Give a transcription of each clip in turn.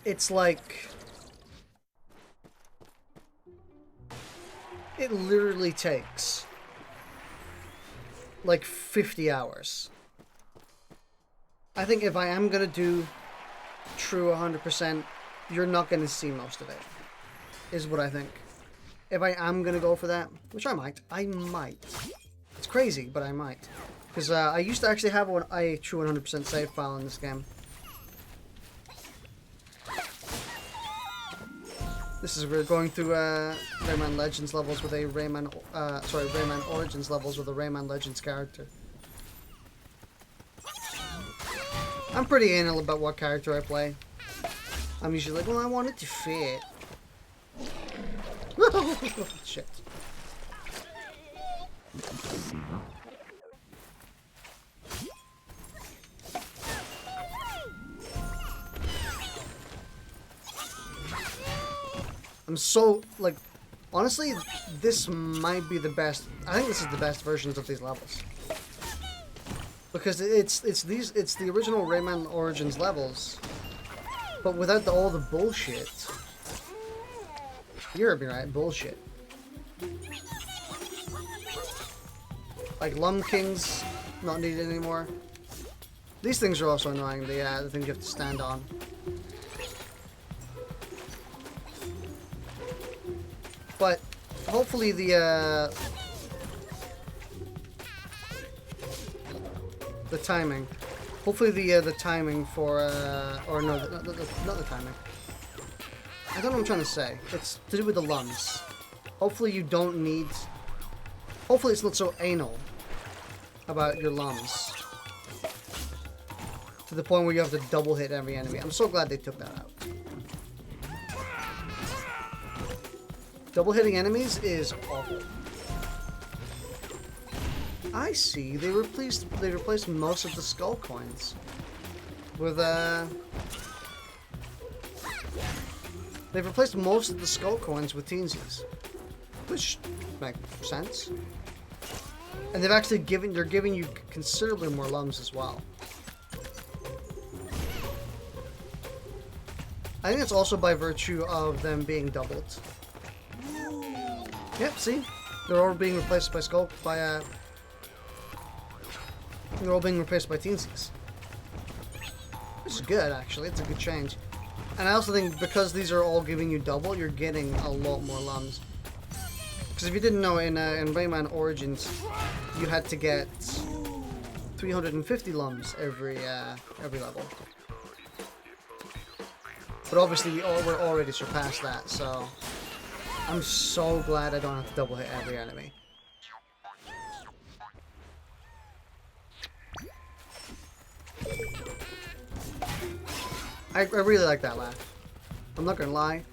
it's like... It literally takes like 50 hours. I think if I am going to do true 100%, you're not going to see most of it, is what I think. If I am going to go for that, which I might. It's crazy, but I might. Because I used to actually have a true 100% save file in this game. This is, we're going through Rayman Legends levels with a Rayman Origins levels with a Rayman Legends character. I'm pretty anal about what character I play. I'm usually like, well, I want it to fit. Shit. I'm so, like, honestly, this might be the best. I think this is the best versions of these levels. Because it's the original Rayman Origins levels, but without all the bullshit. You heard me right, bullshit. Like Lum Kings, not needed anymore. These things are also annoying. The things you have to stand on. But hopefully the timing. Hopefully the timing for or no, not the timing. I don't know what I'm trying to say. It's to do with the lungs. Hopefully you don't need. Hopefully it's not so anal about your lungs to the point where you have to double hit every enemy. I'm so glad they took that out. Double hitting enemies is awful. I see. They replaced most of the skull coins with they've replaced most of the skull coins with teensies, which makes sense. And they've actually they're giving you considerably more lums as well. I think it's also by virtue of them being doubled. Yep, see? They're all being replaced by they're all being replaced by teensies. Which is good, actually. It's a good change. And I also think because these are all giving you double, you're getting a lot more lums. Because if you didn't know, in Rayman Origins, you had to get 350 lums every level. But obviously we're already surpassed that, so I'm so glad I don't have to double hit every enemy. I really like that laugh. I'm not gonna lie.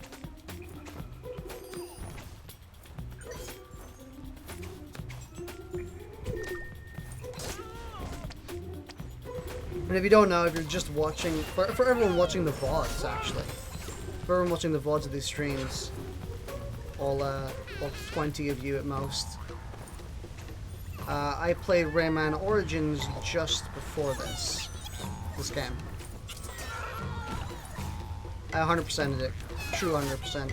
And if you don't know, if you're just watching, for everyone watching the VODs, actually, for everyone watching the VODs of these streams, all 20 of you at most, I played Rayman Origins just before this game. I 100%ed it. True 100%.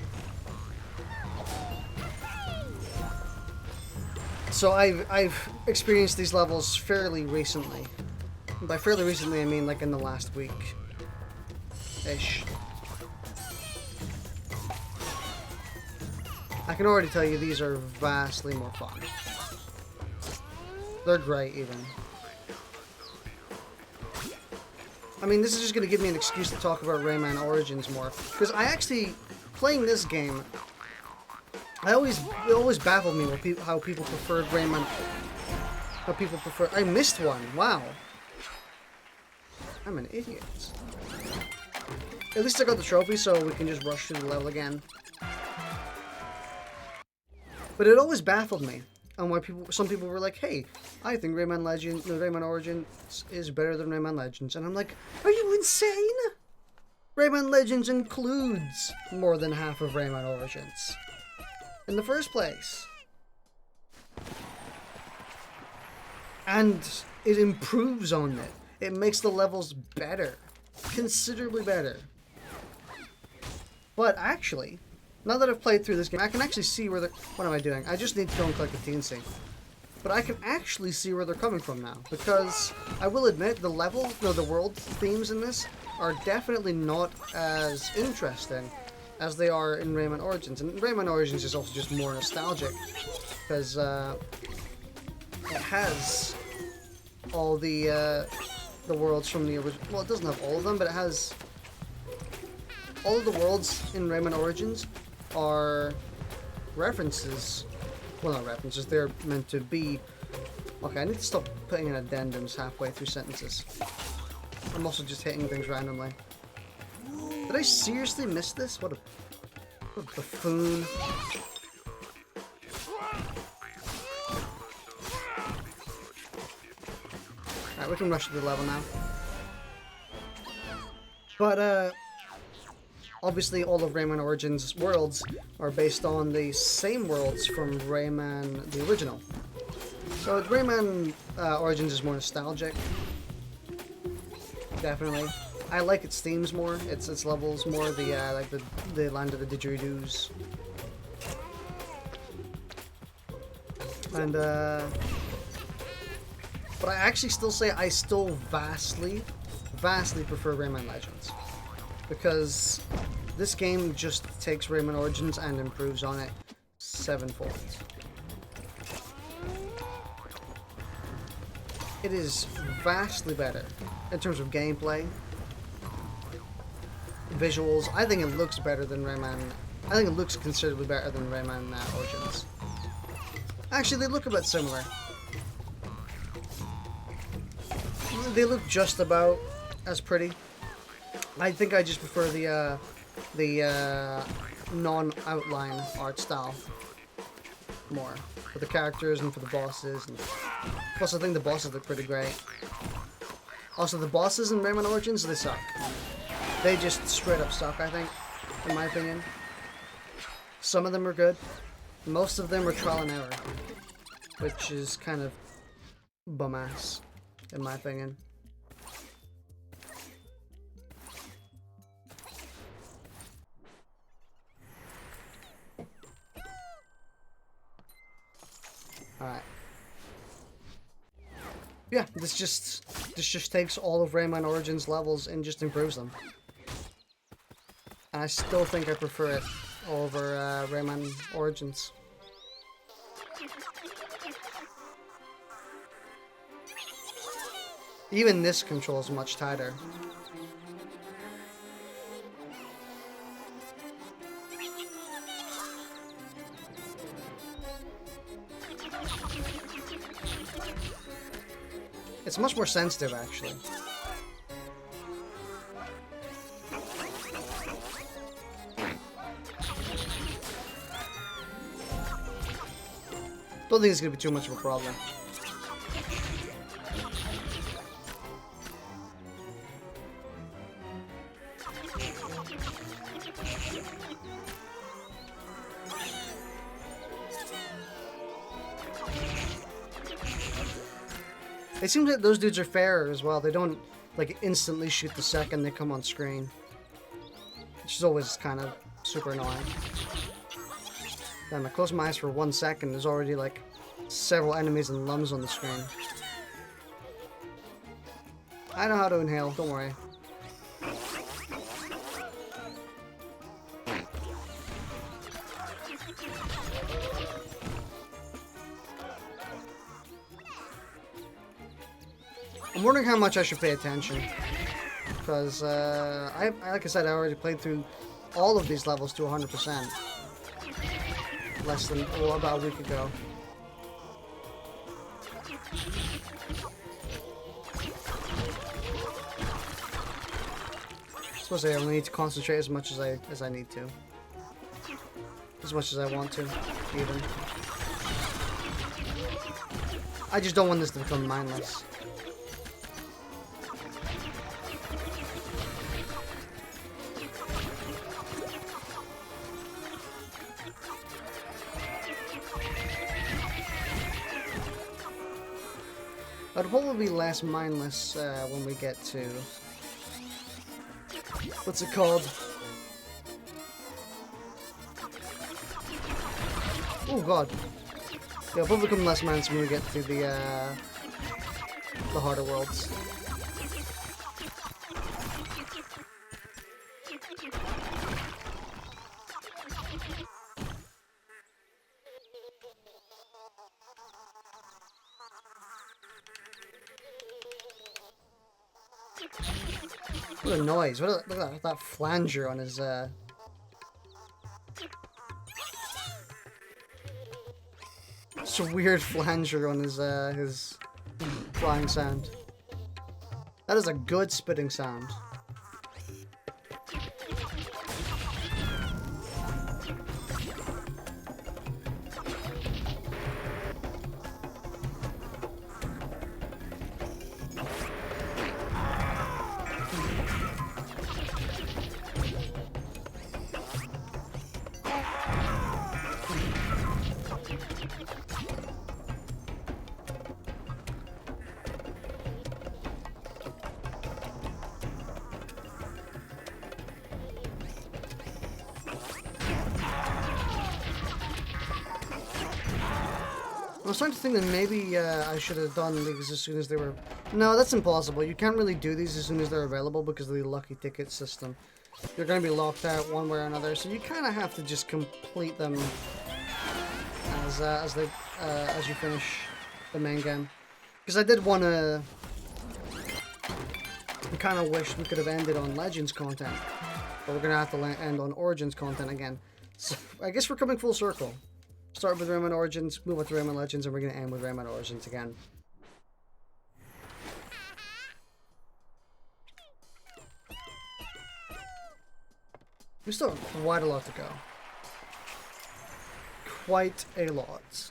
So I've experienced these levels fairly recently. By fairly recently, I mean like in the last week-ish. I can already tell you these are vastly more fun. They're great, even. I mean, this is just going to give me an excuse to talk about Rayman Origins more. Because I actually, playing this game, it always baffled me how people preferred Rayman. How people prefer. I missed one. Wow. I'm an idiot. At least I got the trophy, so we can just rush through the level again. But it always baffled me on why some people were like, "Hey, I think Rayman Origins is better than Rayman Legends," and I'm like, "Are you insane? Rayman Legends includes more than half of Rayman Origins in the first place, and it improves on it. It makes the levels better, considerably better. But actually, now that I've played through this game, I can actually see where they're... What am I doing? I just need to go and collect the TNC. But I can actually see where they're coming from now, because I will admit the level, no, the world themes in this are definitely not as interesting as they are in Rayman Origins. And Rayman Origins is also just more nostalgic, because it has all the worlds from the original. Well, it doesn't have all of them, but it has all of the worlds in Rayman Origins are references. Well, not references, they're meant to be... Okay, I need to stop putting in addendums halfway through sentences. I'm also just hitting things randomly. Did I seriously miss this? What a buffoon. Alright, we can rush to the level now. But, obviously, all of Rayman Origins worlds are based on the same worlds from Rayman the original. So Rayman Origins is more nostalgic, definitely. I like its themes more, its levels more. The like the land of the didgeridoos, and but I actually still say I still vastly prefer Rayman Legends, because this game just takes Rayman Origins and improves on it sevenfold. It is vastly better in terms of gameplay, visuals. I think it looks better than Rayman. I think it looks considerably better than Rayman Origins. Actually, they look a bit similar. They look just about as pretty. I think I just prefer the non-outline art style more for the characters and for the bosses. And plus, I think the bosses look pretty great. Also, the bosses in Rayman Origins, they suck. They just straight up suck, I think, in my opinion. Some of them are good. Most of them are trial and error, which is kind of bum-ass, in my opinion. Alright. Yeah, this just takes all of Rayman Origins levels and just improves them. And I still think I prefer it over Rayman Origins. Even this control is much tighter. It's much more sensitive, actually. Don't think it's gonna be too much of a problem. It seems like those dudes are fairer as well. They don't, like, instantly shoot the second they come on screen. Which is always kind of super annoying. Then I close my eyes for 1 second, there's already, like, several enemies and lums on the screen. I know how to inhale, don't worry. I'm wondering how much I should pay attention, because like I said, I already played through all of these levels to 100%. Less than, well, about a week ago. I suppose I only need to concentrate as much as I need to, as much as I want to, even. I just don't want this to become mindless. It'll probably be less mindless when we get to... What's it called? Oh god. Yeah, we'll become less mans when we get to the harder worlds. What a noise. Look at that flanger on his, It's a weird flanger on his flying sound. That is a good spitting sound. I was starting to think that maybe I should have done these as soon as they were... No, that's impossible. You can't really do these as soon as they're available because of the lucky ticket system. You're going to be locked out one way or another, so you kind of have to just complete them as you finish the main game. Because I did want to... I kind of wish we could have ended on Legends content, but we're going to have to end on Origins content again. So I guess we're coming full circle. Start with Rayman Origins, move on to Rayman Legends, and we're going to end with Rayman Origins again. We still have quite a lot to go. Quite a lot.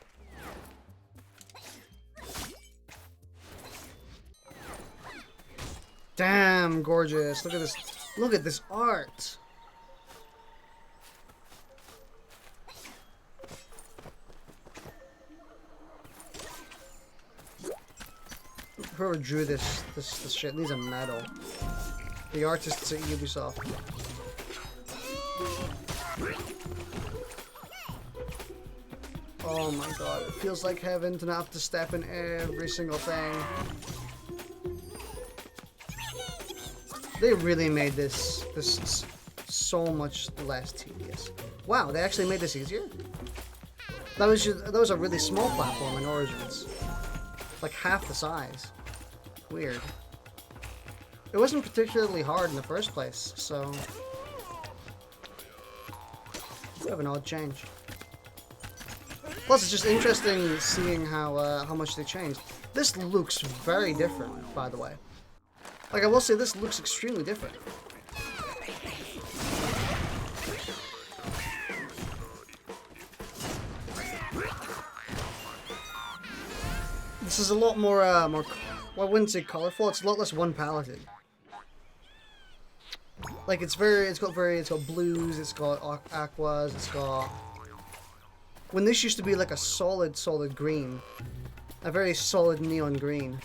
Damn, gorgeous. Look at this. Look at this art. Whoever drew this shit needs a medal. The artists at Ubisoft. Oh my god, it feels like heaven to not have to step in every single thing. They really made this so much less tedious. Wow, they actually made this easier? That was a really small platform in Origins. Like half the size. Weird. It wasn't particularly hard in the first place, so... We have an odd change. Plus, it's just interesting seeing how much they changed. This looks very different, by the way. Like, I will say, this looks extremely different. This is a lot more, well, I wouldn't say colorful. It's a lot less one-paleted. Like, it's got blues, it's got aquas, it's got... When this used to be like a solid green. A very solid neon green.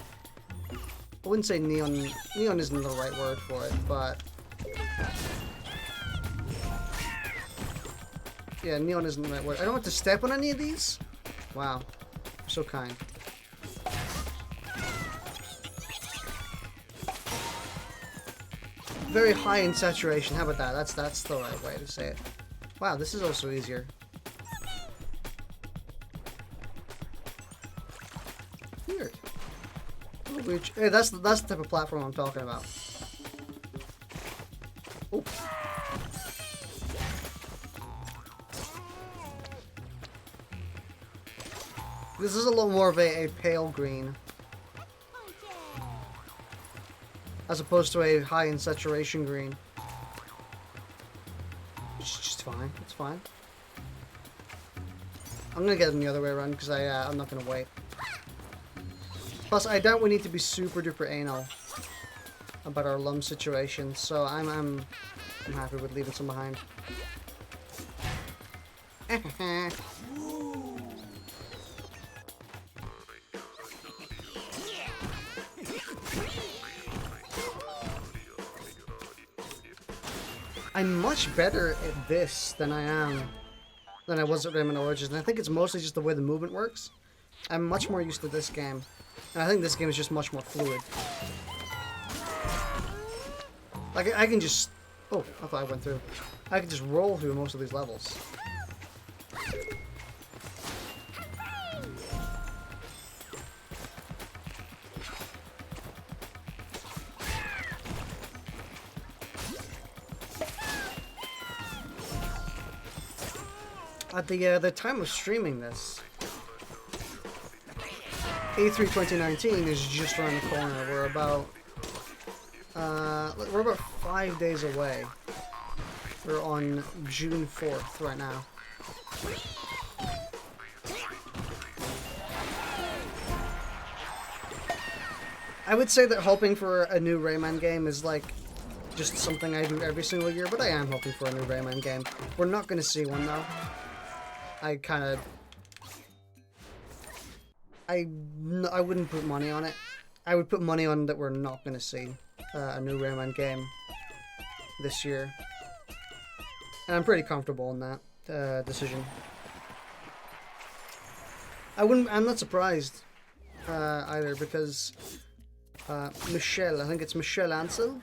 I wouldn't say neon isn't the right word for it, but... Yeah, neon isn't the right word. I don't have to step on any of these? Wow. You're so kind. Very high in saturation. How about that? That's the right way to say it. Wow, this is also easier. Weird. Hey, that's the type of platform I'm talking about. Oh. This is a lot more of a pale green. As opposed to a high in saturation green. Which is just fine. It's fine. I'm gonna get them the other way around because I'm not gonna wait. Plus, I doubt we need to be super duper anal about our lum situation, so I'm happy with leaving some behind. I'm much better at this than I am than I was at Rayman Origins, and I think it's mostly just the way the movement works. I'm much more used to this game, and I think this game is just much more fluid. Like, I can just... Oh, I thought I went through. I can just roll through most of these levels. At the time of streaming this, E3 2019 is just around the corner. We're about 5 days away. We're on June 4th right now. I would say that hoping for a new Rayman game is like just something I do every single year, but I am hoping for a new Rayman game. We're not going to see one though. I wouldn't put money on it. I would put money on that we're not going to see a new Rayman game this year. And I'm pretty comfortable in that decision. I'm not surprised either, because Michelle, I think it's Michelle Ansel.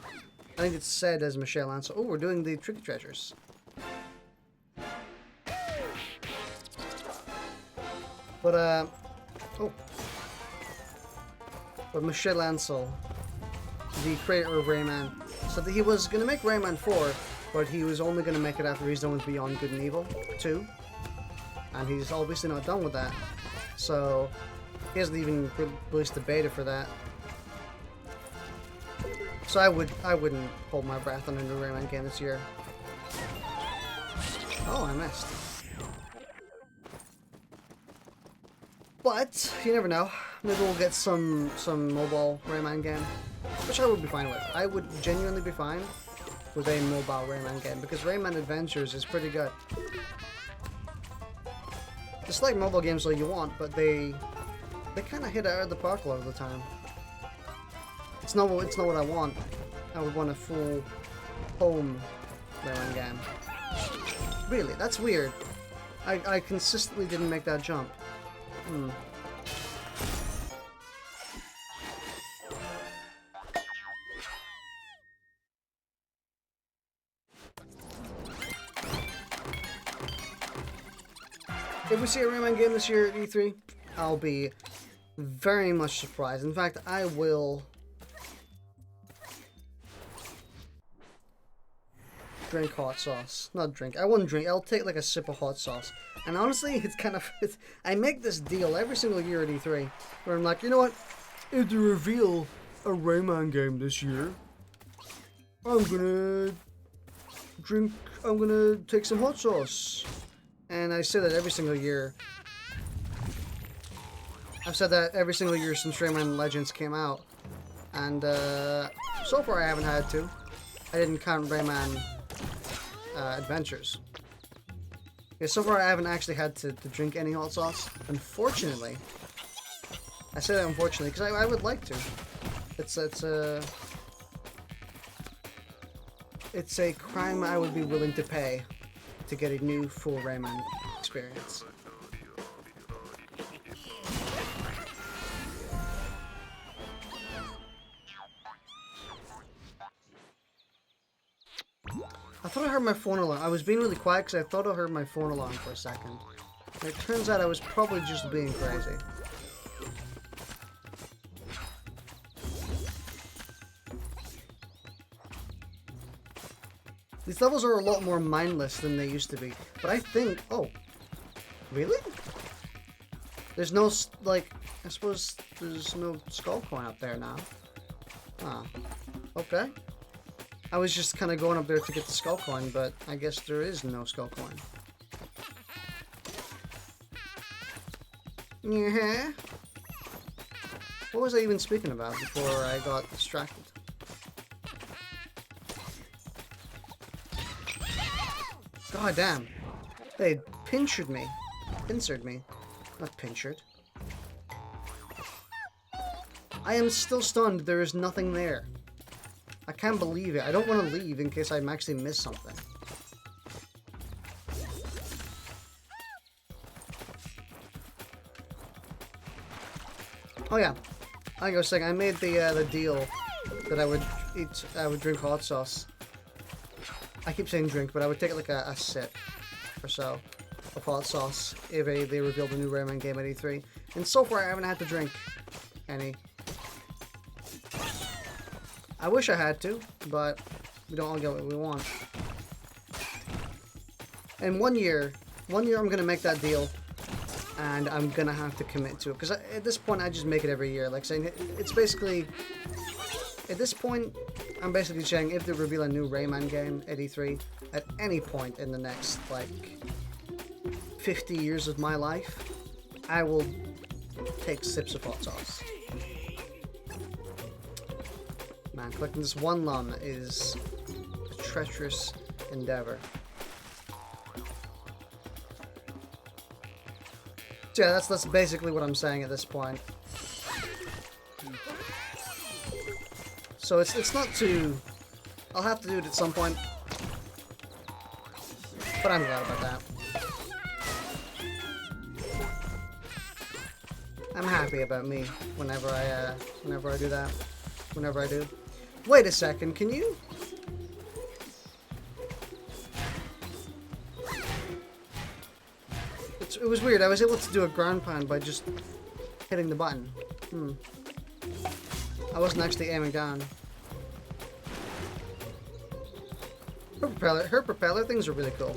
I think it's said as Michelle Ansel. Oh, we're doing the Tricky Treasures. But, But Michelle Ansel, the creator of Rayman, said that he was going to make Rayman 4, but he was only going to make it after he's done with Beyond Good and Evil 2. And he's obviously not done with that. So, he hasn't even released the beta for that. So I wouldn't hold my breath on a new Rayman game this year. Oh, I missed. But you never know. Maybe we'll get some mobile Rayman game, which I would be fine with. I would genuinely be fine with a mobile Rayman game, because Rayman Adventures is pretty good. It's like mobile games all you want, but they kind of hit it out of the park a lot of the time. It's not what I want. I would want a full home Rayman game. Really, that's weird. I consistently didn't make that jump. If we see a Rayman game this year at E3, I'll be very much surprised. In fact, I will drink hot sauce. Not drink. I wouldn't drink. I'll take like a sip of hot sauce. And honestly, it's kind of... I make this deal every single year at E3, where I'm like, you know what? If they reveal a Rayman game this year, I'm gonna take some hot sauce. And I say that every single year. I've said that every single year since Rayman Legends came out. And so far I haven't had to. I didn't count Rayman Adventures. Yeah, so far I haven't actually had to drink any hot sauce. Unfortunately. I say that unfortunately because I would like to. It's a crime I would be willing to pay to get a new full Rayman experience. I thought I heard my phone alarm. I was being really quiet because I thought I heard my phone alarm for a second. And it turns out I was probably just being crazy. These levels are a lot more mindless than they used to be. But I think... Oh. Really? There's no, like... I suppose there's no skull coin up there now. Ah. Okay. I was just kind of going up there to get the skull coin, but I guess there is no skull coin. Yeah. What was I even speaking about before I got distracted? God damn. They pincered me. Pincered me. Not pincered. I am still stunned. There is nothing there. I can't believe it. I don't want to leave in case I actually miss something. Oh yeah, like I was saying, I made the deal that I would drink hot sauce. I keep saying drink, but I would take like a sip or so of hot sauce if they revealed a new Rayman game at E3. And so far, I haven't had to drink any. I wish I had to, but we don't all get what we want. And one year I'm gonna make that deal, and I'm gonna have to commit to it. Because at this point, I just make it every year. Like saying, it's basically, at this point, I'm basically saying if they reveal a new Rayman game at E3 at any point in the next, like, 50 years of my life, I will take sips of hot sauce. Man, collecting this one lung is a treacherous endeavor. So yeah, that's basically what I'm saying at this point. So it's not too... I'll have to do it at some point. But I'm glad about that. I'm happy about me whenever I do that. Whenever I do. Wait a second, can you... It was weird, I was able to do a ground pound by just hitting the button. I wasn't actually aiming down. Her propeller things are really cool.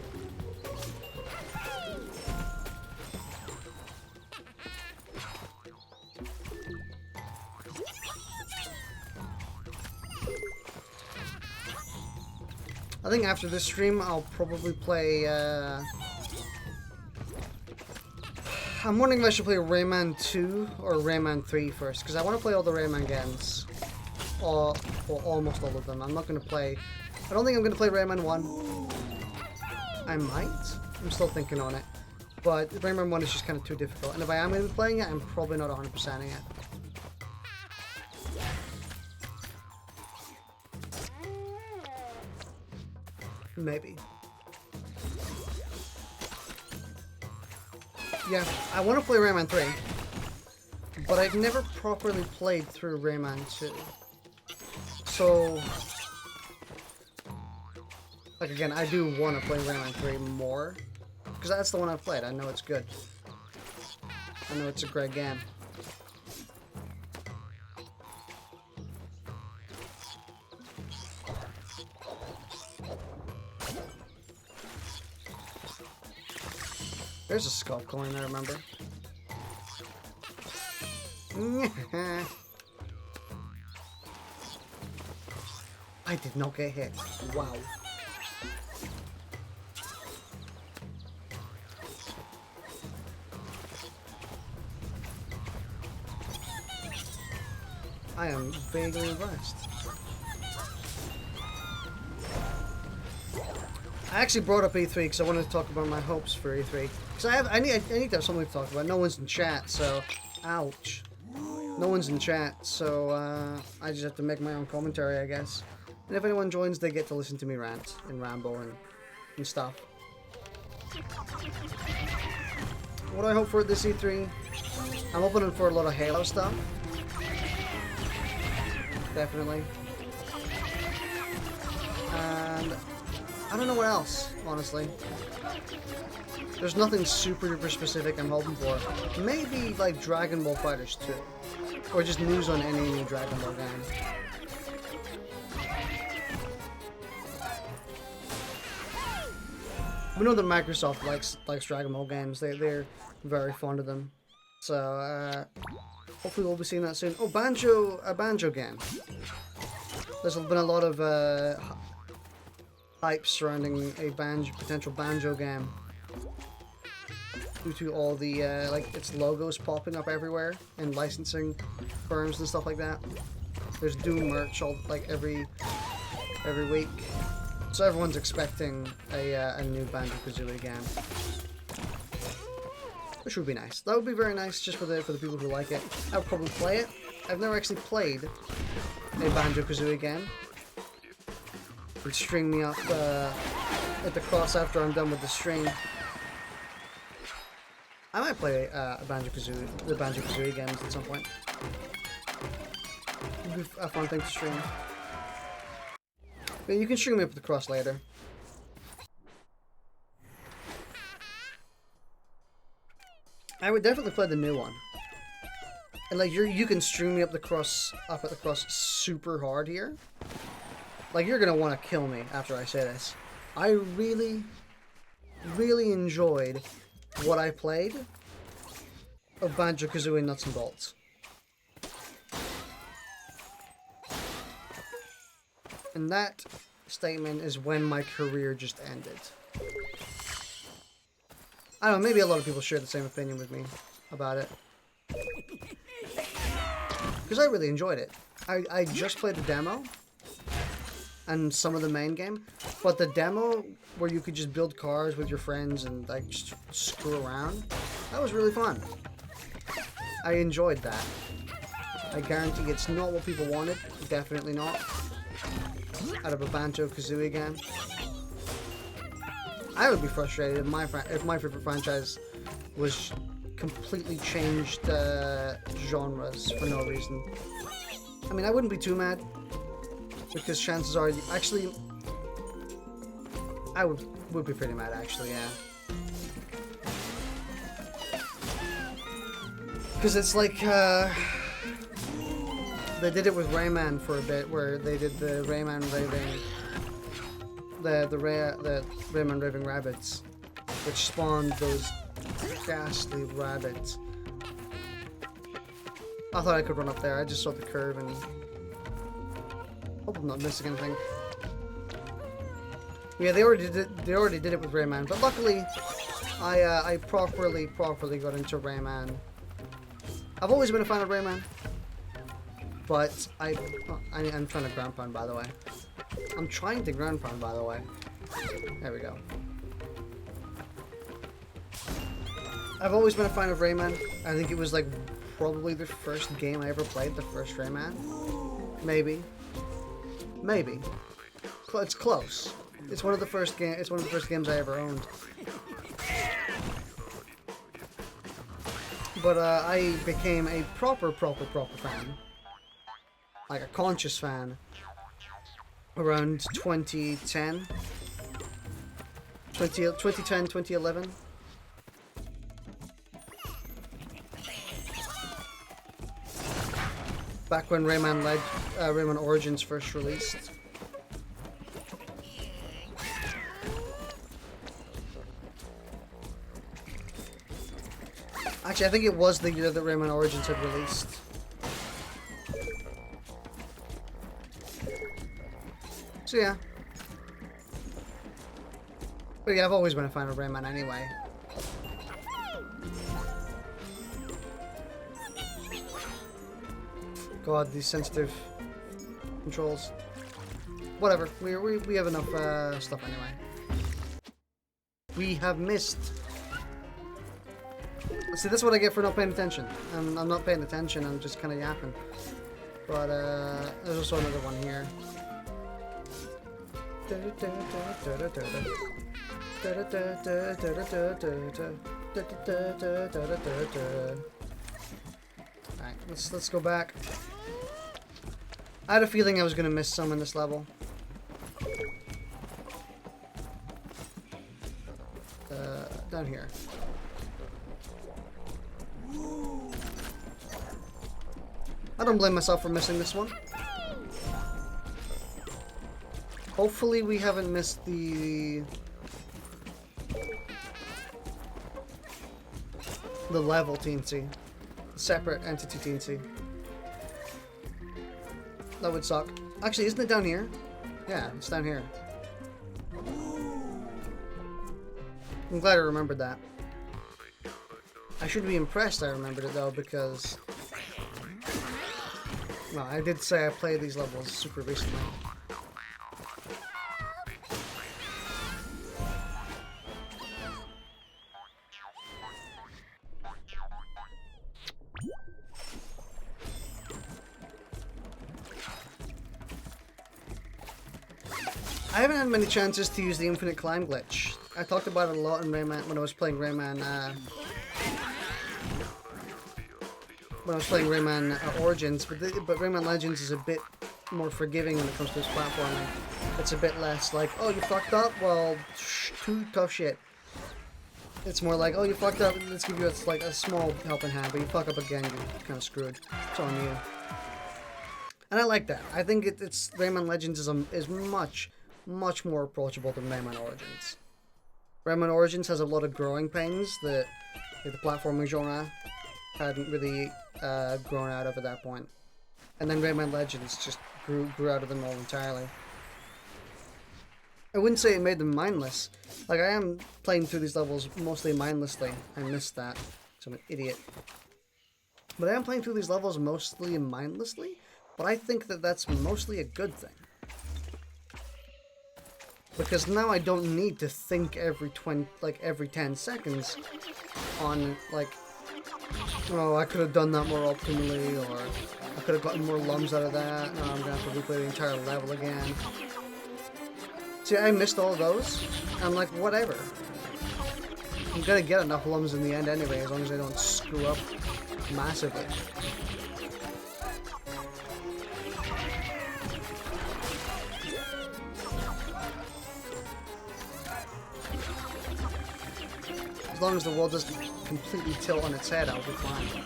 I think after this stream, I'll probably play, I'm wondering if I should play Rayman 2 or Rayman 3 first, because I want to play all the Rayman games. Or almost all of them. I'm not going to play... I don't think I'm going to play Rayman 1. I might. I'm still thinking on it. But Rayman 1 is just kind of too difficult. And if I am going to be playing it, I'm probably not 100%ing it. Maybe. Yeah, I want to play Rayman 3, but I've never properly played through Rayman 2. So, like again, I do want to play Rayman 3 more, because that's the one I've played. I know it's good. I know it's a great game. There's a sculpt coin, I remember. I did not get hit. Wow. I am vaguely impressed. I actually brought up E3 because I wanted to talk about my hopes for E3. Because I need to have something to talk about. No one's in chat, so... Ouch. No one's in chat, so I just have to make my own commentary, I guess. And if anyone joins, they get to listen to me rant and ramble and stuff. What do I hope for at this E3? I'm hoping for a lot of Halo stuff. Definitely. And... I don't know what else, honestly. There's nothing super duper specific I'm hoping for. Maybe like Dragon Ball FighterZ 2. Or just news on any new Dragon Ball game. We know that Microsoft likes Dragon Ball games. They're very fond of them. So hopefully we'll be seeing that soon. Oh, a Banjo game. There's been a lot of hype surrounding a potential Banjo game due to all the like its logos popping up everywhere and licensing firms and stuff like that. There's Doom merch like every week, so everyone's expecting a new Banjo-Kazooie game, which would be nice. That would be very nice just for the people who like it. I would probably play it. I've never actually played a Banjo-Kazooie game. Would string me up at the cross after I'm done with the stream. I might play the Banjo-Kazooie games at some point. could be a fun thing to stream. But you can stream it with the cross later. I would definitely play the new one. And like you can stream me up at the cross super hard here. Like you're gonna want to kill me after I say this. I really enjoyed what I played of Banjo-Kazooie Nuts and Bolts. And that statement is when my career just ended. I don't know, maybe a lot of people share the same opinion with me about it. Because I really enjoyed it. I just played the demo and some of the main game, but the demo where you could just build cars with your friends and like just screw around, that was really fun. I enjoyed that. I guarantee it's not what people wanted, definitely not. Out of a Banjo-Kazooie game. I would be frustrated if my favorite franchise was completely changed genres for no reason. I mean, I wouldn't be too mad because chances are, actually, I would be pretty mad actually, yeah. Because it's like they did it with Rayman for a bit, where they did the Rayman Raving, the Rayman Raving Rabbits, which spawned those ghastly rabbits. I thought I could run up there. I just saw the curve and hope I'm not missing anything. Yeah, they already did it with Rayman, but luckily, I properly got into Rayman. I've always been a fan of Rayman. But I'm trying to ground pound, by the way. I'm trying to ground pound, by the way. There we go. I've always been a fan of Rayman. I think it was like probably the first game I ever played, the first Rayman. Maybe. It's close. It's one of the first games I ever owned. But I became a proper fan. Like a conscious fan, around 2010, 2011. Back when Rayman Origins first released. Actually, I think it was the year that Rayman Origins had released. So yeah. But yeah, I've always been a fan of Rayman anyway. God, these sensitive controls. Whatever, we have enough stuff anyway. We have missed. See, that's what I get for not paying attention. I'm not paying attention, I'm just kind of yapping. But there's also another one here. Alright, let's go back. I had a feeling I was gonna miss some in this level. Down here. I don't blame myself for missing this one. Hopefully we haven't missed the level TNT. Separate entity TNT. That would suck. Actually, isn't it down here? Yeah, it's down here. I'm glad I remembered that. I should be impressed I remembered it though, because well, I did say I played these levels super recently. I haven't had many chances to use the infinite climb glitch. I talked about it a lot in Rayman when I was playing Rayman when I was playing Rayman Origins, but Rayman Legends is a bit more forgiving when it comes to its platforming. It's a bit less like, oh, you fucked up? Well, too tough shit. It's more like, oh, you fucked up, let's give you like a small helping hand, but you fuck up again, you're kind of screwed. It's on you. And I like that. I think it's Rayman Legends is much more approachable than Rayman Origins. Rayman Origins has a lot of growing pains that the platforming genre hadn't really grown out of at that point. And then Rayman Legends just grew out of them all entirely. I wouldn't say it made them mindless. Like, I am playing through these levels mostly mindlessly. I missed that, so I'm an idiot. But I am playing through these levels mostly mindlessly, but I think that that's mostly a good thing. Because now I don't need to think every 10 seconds on, like, oh, I could have done that more optimally, or I could have gotten more lums out of that. No, I'm going to have to replay the entire level again. See, I missed all those. I'm like, whatever. I'm going to get enough lums in the end anyway, as long as I don't screw up massively. As long as the world doesn't completely tilt on its head, I'll be fine.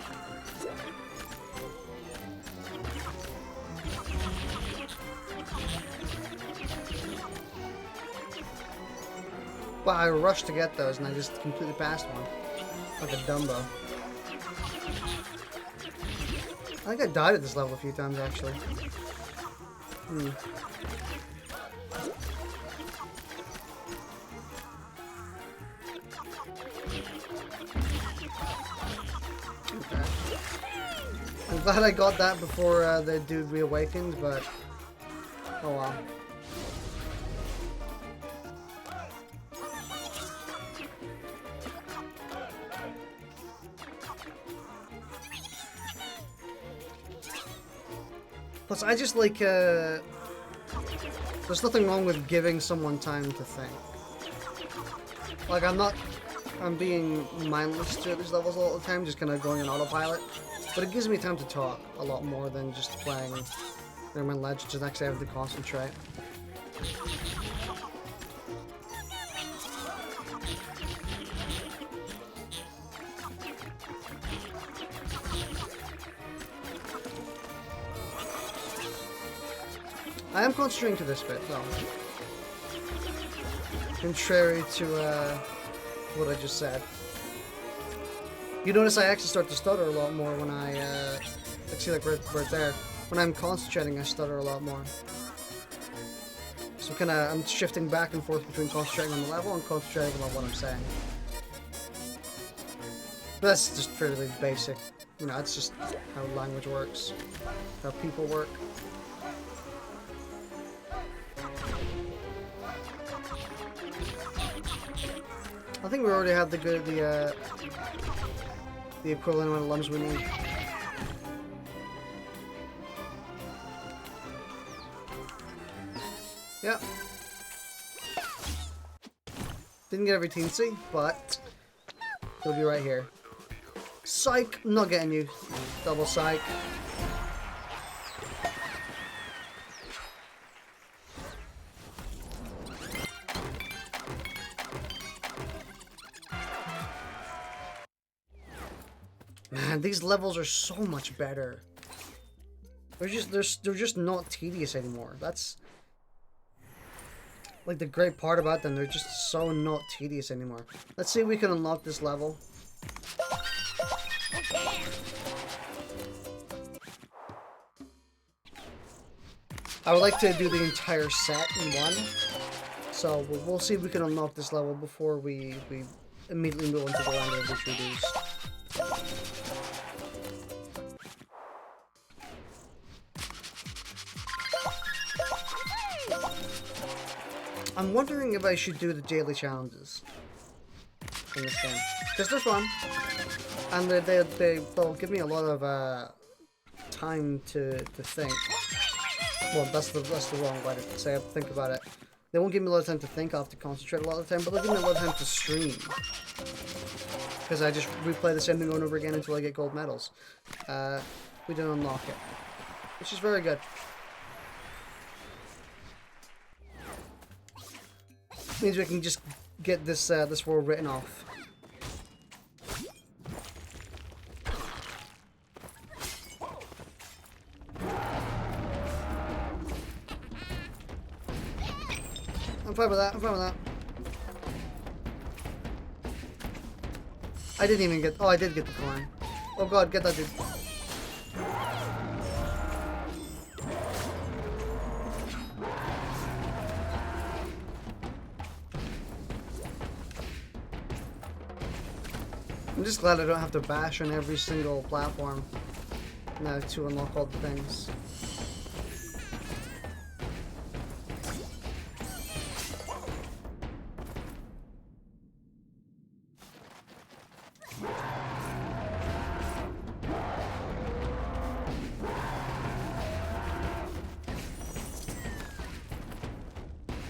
But I rushed to get those and I just completely passed one. Like a Dumbo. I think I died at this level a few times actually. Okay. I'm glad I got that before the dude reawakened, but oh well. Plus, I just like, there's nothing wrong with giving someone time to think. Like, I'm being mindless through these levels all the time, just kind of going on autopilot. But it gives me time to talk a lot more than just playing Rayman Legends, just actually having to concentrate. I am concentrating to this bit, though. Contrary to what I just said. You notice I actually start to stutter a lot more when I, like, see, like, right there. When I'm concentrating, I stutter a lot more. So I'm shifting back and forth between concentrating on the level and concentrating on what I'm saying. But that's just fairly basic. You know, it's just how language works, how people work. I think we already have the equivalent amount of lums we need. Yep. Didn't get every teensy, but it'll be right here. Psych! Not getting you. Double psych. Man, these levels are so much better. They're just not tedious anymore. That's like the great part about them. They're just so not tedious anymore. Let's see if we can unlock this level. I would like to do the entire set in one. So we'll see if we can unlock this level before we immediately move into the language introduced. I'm wondering if I should do the daily challenges in this game, because they're fun, and they'll give me a lot of time to think. Well, that's the wrong way to say it. Think about it. They won't give me a lot of time to think. I'll have to concentrate a lot of the time, but they'll give me a lot of time to stream. because I just replay the same thing over and over again until I get gold medals. We didn't unlock it, which is very good. Means we can just get this this world written off. I'm fine with that. I'm fine with that. I didn't even get... Oh, I did get the coin. Oh god, get that dude. I'm just glad I don't have to bash on every single platform now to unlock all the things.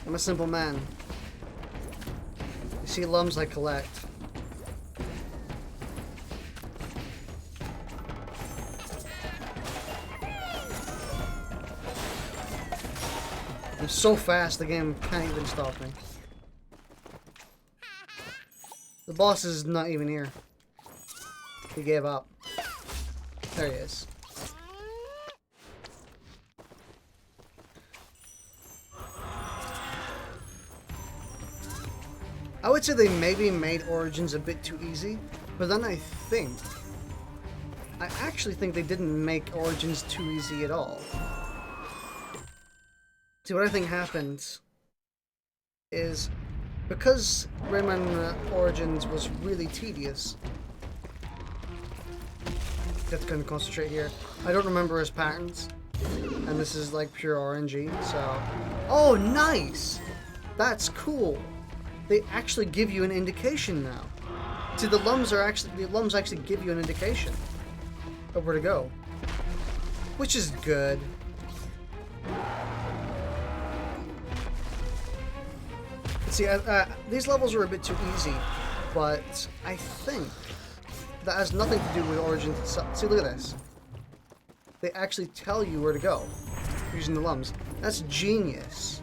I'm a simple man. You see lums I collect. I'm so fast the game can't even stop me. The boss is not even here. He gave up. There he is. I would say they maybe made Origins a bit too easy, but then I actually think they didn't make Origins too easy at all. See, what I think happened is because Rayman Origins was really tedious. Got to kind of concentrate here. I don't remember his patterns, and this is like pure RNG. So, oh, nice! That's cool. They actually give you an indication now. See, the lums actually give you an indication of where to go, which is good. See, these levels are a bit too easy, but I think that has nothing to do with Origins itself. See, look at this. They actually tell you where to go using the lums. That's genius.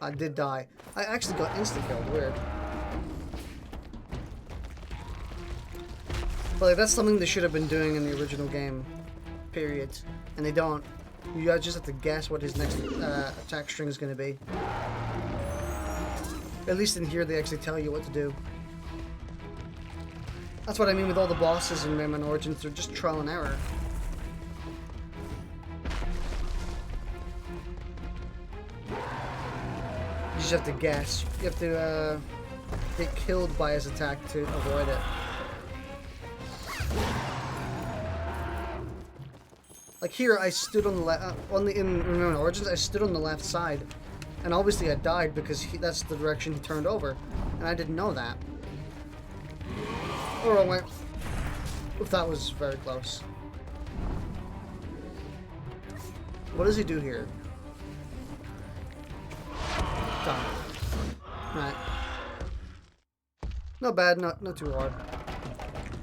I did die. I actually got insta-killed. Weird. But like, that's something they should have been doing in the original game. Period. And they don't. You just have to guess what his next attack string is going to be. At least in here, they actually tell you what to do. That's what I mean with all the bosses in Rayman Origins. They're just trial and error. You just have to guess. You have to get killed by his attack to avoid it. Like here, I stood on the left. In Rayman Origins, I stood on the left side, and obviously I died because that's the direction he turned over, and I didn't know that. Oh, wrong way. Oof, that was very close. What does he do here? Done. Right. Not bad, not too hard.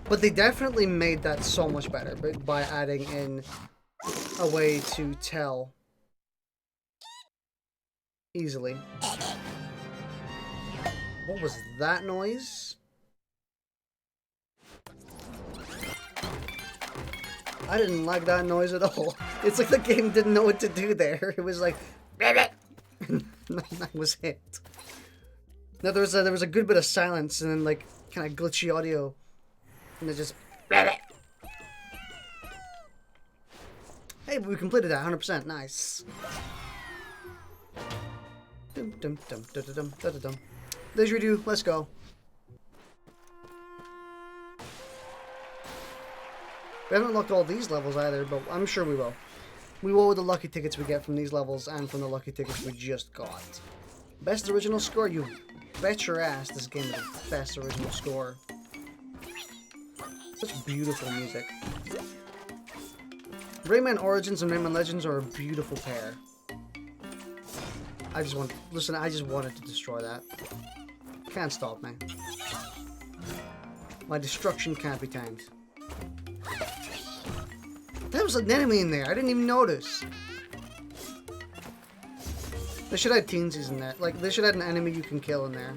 But they definitely made that so much better by adding in a way to tell easily. What was that noise? I didn't like that noise at all. It's like the game didn't know what to do there. It was like, and that was it. Now there was a good bit of silence and then like kind of glitchy audio, and it just. Hey, we completed that 100%. Nice. Dum dum dum dum dum dum dum. Didgeridoo, let's go. We haven't unlocked all these levels either, but I'm sure we will. We will with the lucky tickets we get from these levels and from the lucky tickets we just got. Best original score? You bet your ass this game is the best original score. Such beautiful music. Rayman Origins and Rayman Legends are a beautiful pair. I just wanted to destroy that. Can't stop me. My destruction can't be tamed. There was an enemy in there. I didn't even notice. They should have teensies in there. Like, they should have an enemy you can kill in there.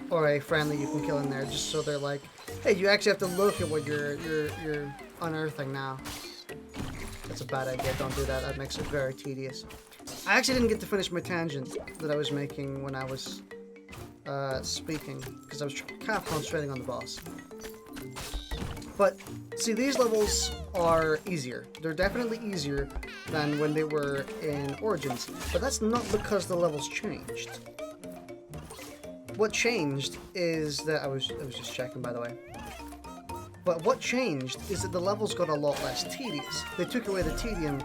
Or a friendly you can kill in there, just so they're like, hey, you actually have to look at what you're unearthing now. That's a bad idea. Don't do that. That makes it very tedious. I actually didn't get to finish my tangent that I was making when I was speaking, because I was kind of concentrating on the boss. But, see, these levels are easier. They're definitely easier than when they were in Origins. But that's not because the levels changed. What changed is that... I was just checking, by the way. But what changed is that the levels got a lot less tedious. They took away the tedium,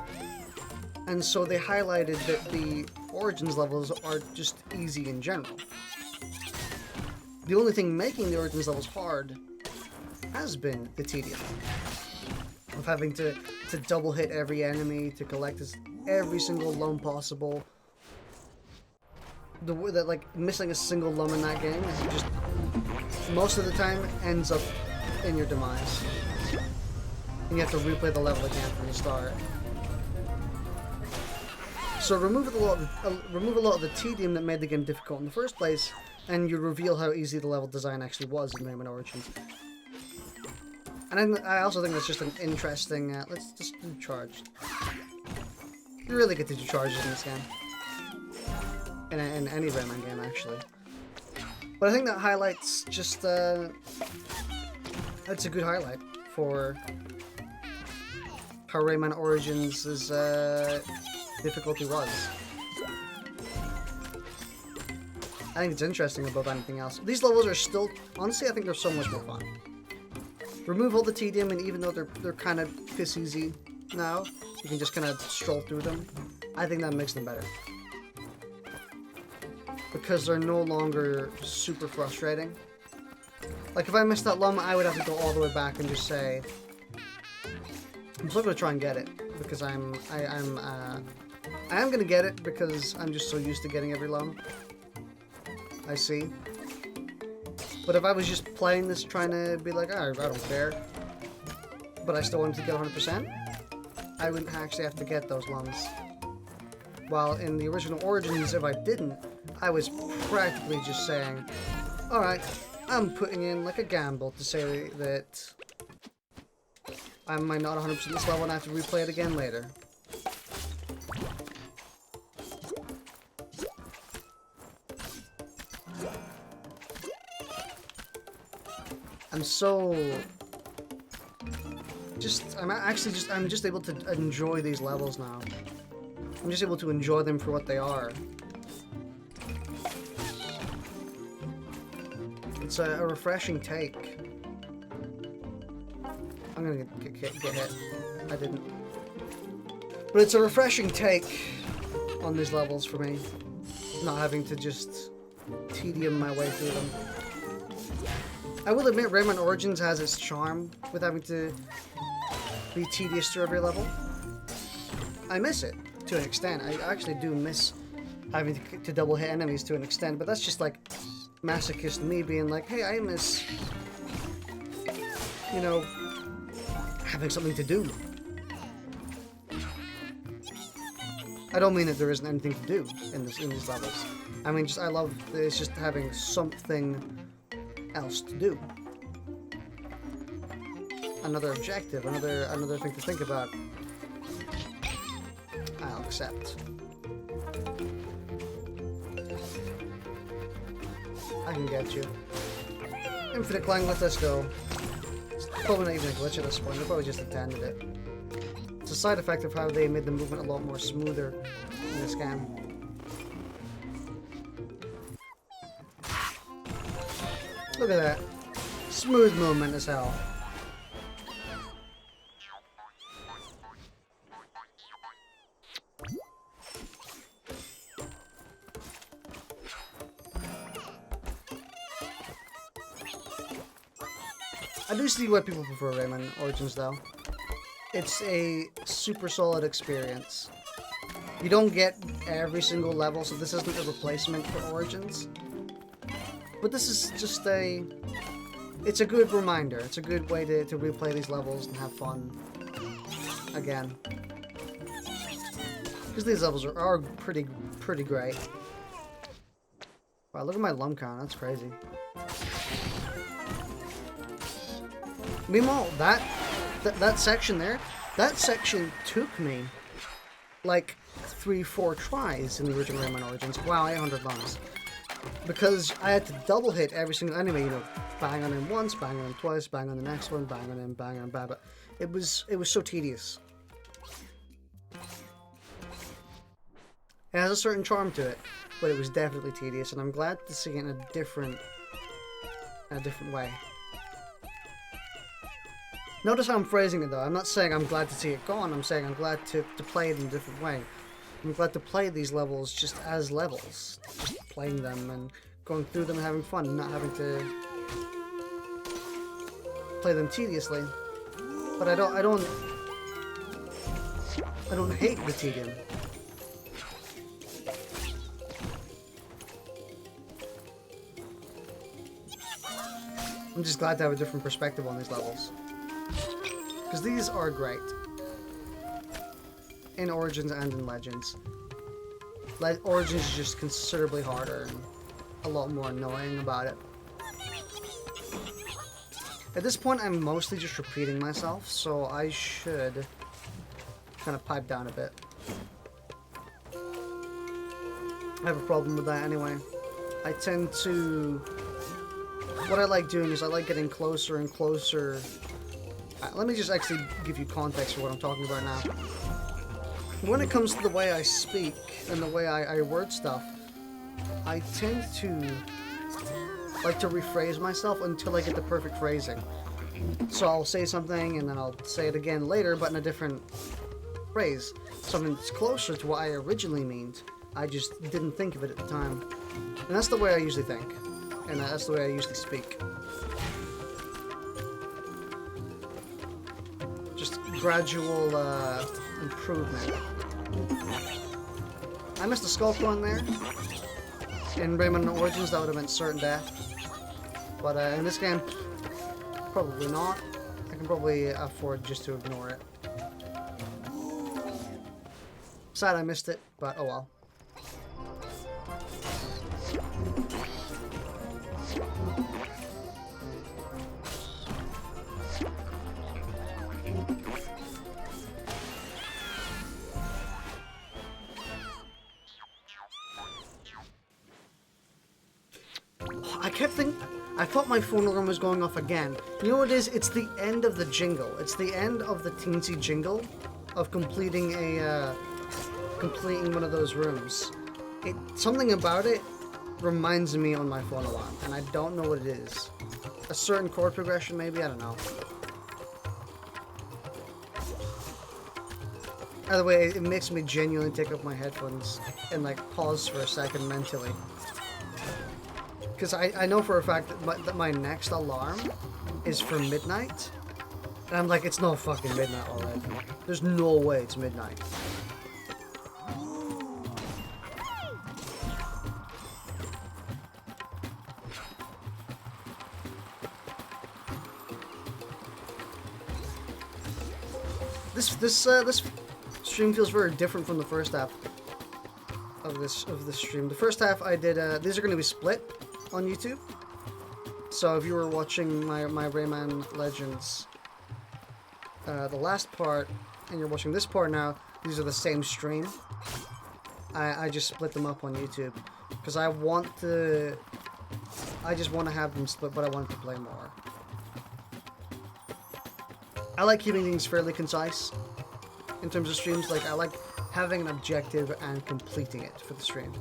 and so they highlighted that the Origins levels are just easy in general. The only thing making the Origins levels hard has been the tedium of having to double hit every enemy, to collect every single lum possible. That like missing a single lum in that game is just most of the time ends up in your demise, and you have to replay the level again from the start. So remove a lot of the tedium that made the game difficult in the first place, and you reveal how easy the level design actually was in Rayman Origins. And I also think that's just an interesting... let's just do charged. You really get to do charges in this game. In any Rayman game, actually. But I think that highlights just... it's a good highlight for how Rayman Origins' difficulty was. I think it's interesting above anything else. These levels are still... Honestly, I think they're so much more fun. Remove all the tedium, and even though they're kind of piss easy now, you can just kind of stroll through them. I think that makes them better. Because they're no longer super frustrating. Like, if I missed that lum, I would have to go all the way back and just say... I'm still going to try and get it, because I am going to get it because I'm just so used to getting every lum. I see. But if I was just playing this trying to be like, oh, I don't care, but I still wanted to get 100%, I wouldn't actually have to get those lums. While in the original Origins, if I didn't, I was practically just saying, alright, I'm putting in like a gamble to say that I might not 100% this level and I have to replay it again later. I'm just able to enjoy these levels now. I'm just able to enjoy them for what they are. It's a refreshing take. I'm gonna get hit. I didn't. But it's a refreshing take on these levels for me. Not having to just tedium my way through them. I will admit Rayman Origins has its charm with having to be tedious through every level. I miss it to an extent. I actually do miss having to double hit enemies to an extent, but that's just like masochist me being like, hey, I miss, you know, having something to do. I don't mean that there isn't anything to do in these levels. I mean, I love it's just having something else to do. Another objective, another thing to think about. I'll accept. I can get you. Infinite Clang, let us go. It's probably not even a glitch at this point, they probably just intended it. It's a side effect of how they made the movement a lot more smoother in this game. Look at that. Smooth movement as hell. I do see why people prefer Rayman Origins though. It's a super solid experience. You don't get every single level, so this isn't a replacement for Origins. But this is just a... It's a good reminder. It's a good way to replay these levels and have fun again. Because these levels are pretty great. Wow, look at my lump count. That's crazy. Meanwhile, that section there, that section took me like 3-4 tries in the original Rayman Origins. Wow, 800 lumps. Because I had to double hit every single enemy, you know, bang on him once, bang on him twice, bang on the next one, bang on him, bang on him, bang. But it was so tedious. It has a certain charm to it, but it was definitely tedious, and I'm glad to see it in a different way. Notice how I'm phrasing it though. I'm not saying I'm glad to see it gone, I'm saying I'm glad to play it in a different way. I'm glad to play these levels just as levels. Just playing them and going through them and having fun, and not having to play them tediously. But I don't hate the tedium. I'm just glad to have a different perspective on these levels. Because these are great. In Origins and in Legends. Origins is just considerably harder and a lot more annoying about it. At this point, I'm mostly just repeating myself, so I should kind of pipe down a bit. I have a problem with that anyway. I tend to... What I like doing is I like getting closer and closer. Let me just actually give you context for what I'm talking about now. When it comes to the way I speak and the way I word stuff, I tend to like to rephrase myself until I get the perfect phrasing. So I'll say something and then I'll say it again later, but in a different phrase. Something that's closer to what I originally meant. I just didn't think of it at the time. And that's the way I usually think. And that's the way I usually speak. Just gradual improvement. I missed a skull clone there. In Rayman Origins, that would have meant certain death. But in this game, probably not. I can probably afford just to ignore it. Sad I missed it, but oh well. I thought my phone alarm was going off again. You know what it is? It's the end of the jingle. It's the end of the teensy jingle of completing one of those rooms. Something about it reminds me on my phone alarm, and I don't know what it is. A certain chord progression, maybe? I don't know. Either way, it makes me genuinely take off my headphones and like pause for a second mentally. Because I know for a fact that my next alarm is for midnight. And I'm like, it's not fucking midnight already. There's no way it's midnight. This stream feels very different from the first half of this stream. The first half I did, these are going to be split on YouTube. So if you were watching my Rayman Legends, the last part, and you're watching this part now, these are the same stream. I just split them up on YouTube because I just want to have them split, but I want to play more. I like keeping things fairly concise in terms of streams. Like I like having an objective and completing it for the stream.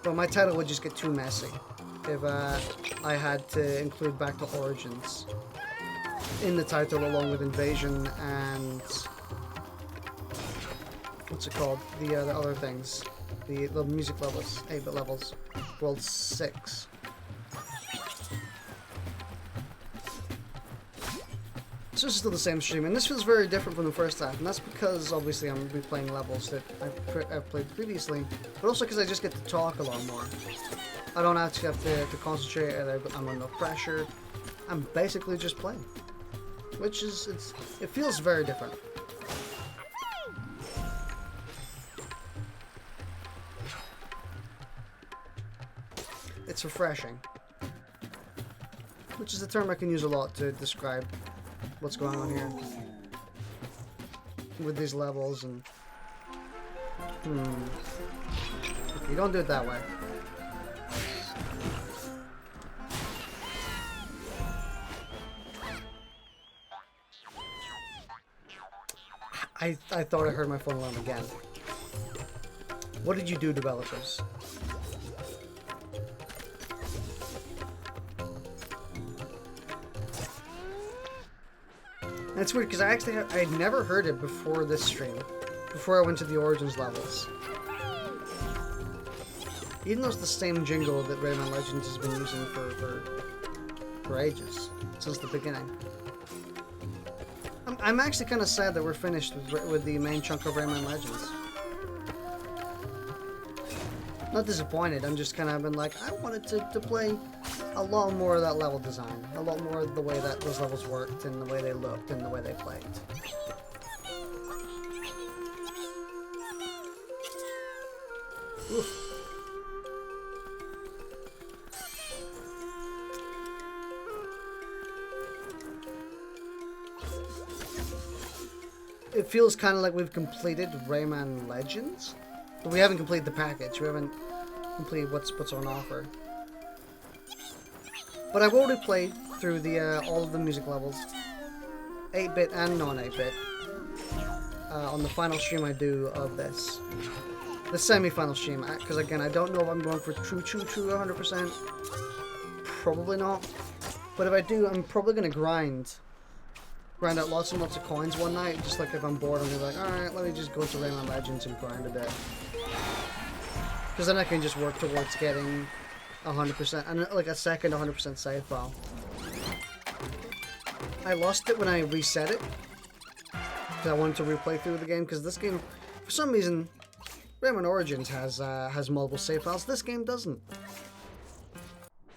But my title would just get too messy if I had to include Back to Origins in the title along with Invasion and what's it called? The other things, the music levels, 8-bit levels, World 6. So this is still the same stream, and this feels very different from the first half, and that's because obviously I'm replaying levels that I've played previously, but also because I just get to talk a lot more. I don't actually have to concentrate, I'm under pressure. I'm basically just playing, which is, it feels very different. It's refreshing, which is a term I can use a lot to describe what's going on here with these levels. And okay, you don't do it that way. I thought I heard my phone alarm again. What did you do, developers? And it's weird because I'd never heard it before this stream, before I went to the Origins levels. Even though it's the same jingle that Rayman Legends has been using for ages, since the beginning. I'm actually kind of sad that we're finished with the main chunk of Rayman Legends. Not disappointed, I'm just kind of been like, I wanted to play a lot more of that level design, a lot more of the way that those levels worked, and the way they looked, and the way they played. Oof. It feels kind of like we've completed Rayman Legends, but we haven't completed the package. We haven't completed what's on offer. But I've already played through the all of the music levels, 8-bit and non-8-bit, on the final stream I do of this. The semi-final stream, because again, I don't know if I'm going for true 100%. Probably not. But if I do, I'm probably going to grind out lots and lots of coins one night, just like if I'm bored, I'm gonna be like, alright, let me just go to Rayman Legends and grind a bit. Because then I can just work towards getting 100%, and like a second 100% save file. I lost it when I reset it, because I wanted to replay through the game, because this game, for some reason, Rayman Origins has multiple save files, this game doesn't.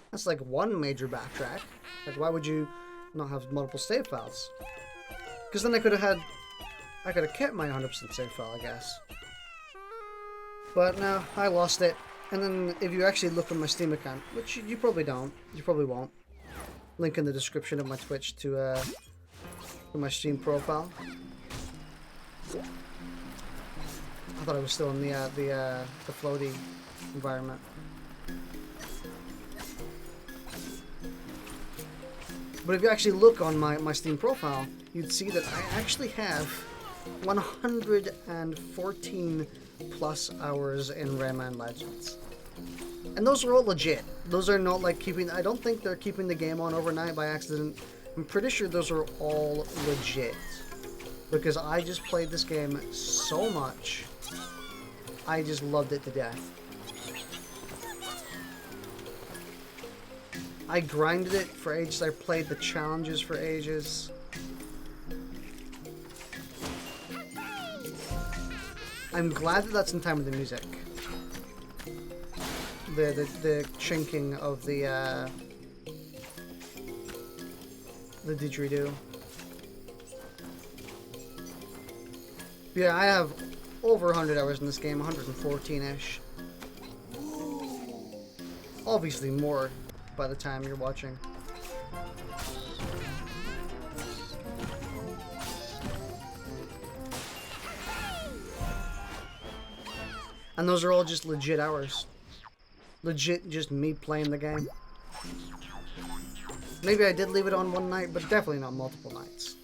That's like one major backtrack. Like, why would you not have multiple save files? Because then I could have kept my 100% save file, I guess. But no, I lost it. And then if you actually look at my Steam account, which you probably don't, you probably won't, link in the description of my Twitch to my Steam profile. I thought I was still in the floaty environment. But if you actually look on my Steam profile, you'd see that I actually have 114 plus hours in Rayman Legends. And those are all legit. Those are not like I don't think they're keeping the game on overnight by accident. I'm pretty sure those are all legit. Because I just played this game so much. I just loved it to death. I grinded it for ages. I played the challenges for ages. I'm glad that that's in time with the music. The chinking of the didgeridoo. Yeah, I have over 100 hours in this game, 114-ish. Obviously more by the time you're watching. And those are all just legit hours. Legit just me playing the game. Maybe I did leave it on one night, but definitely not multiple nights.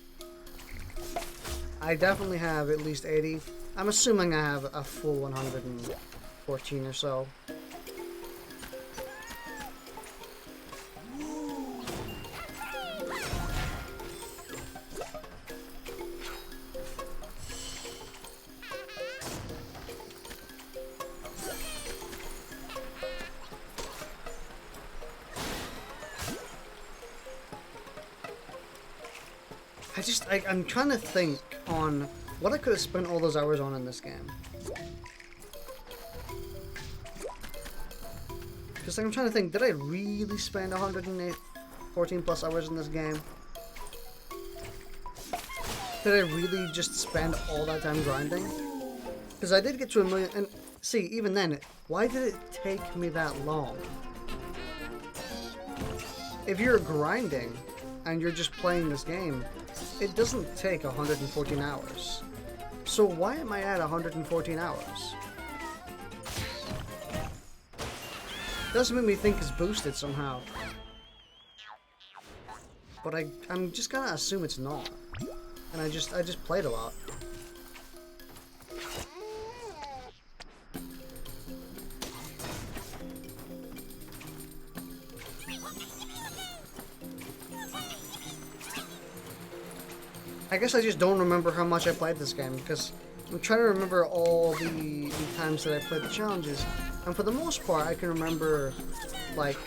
I definitely have at least 80. I'm assuming I have a full 114 or so. I'm trying to think on what I could have spent all those hours on in this game. Because I'm trying to think, did I really spend 114 plus hours in this game? Did I really just spend all that time grinding? Because I did get to 1 million, and see, even then, why did it take me that long? If you're grinding, and you're just playing this game, it doesn't take 114 hours. So why am I at 114 hours? Doesn't make me think it's boosted somehow. But I'm just gonna assume it's not. And I just played a lot. I guess I just don't remember how much I played this game, because I'm trying to remember all the times that I played the challenges, and for the most part I can remember, like,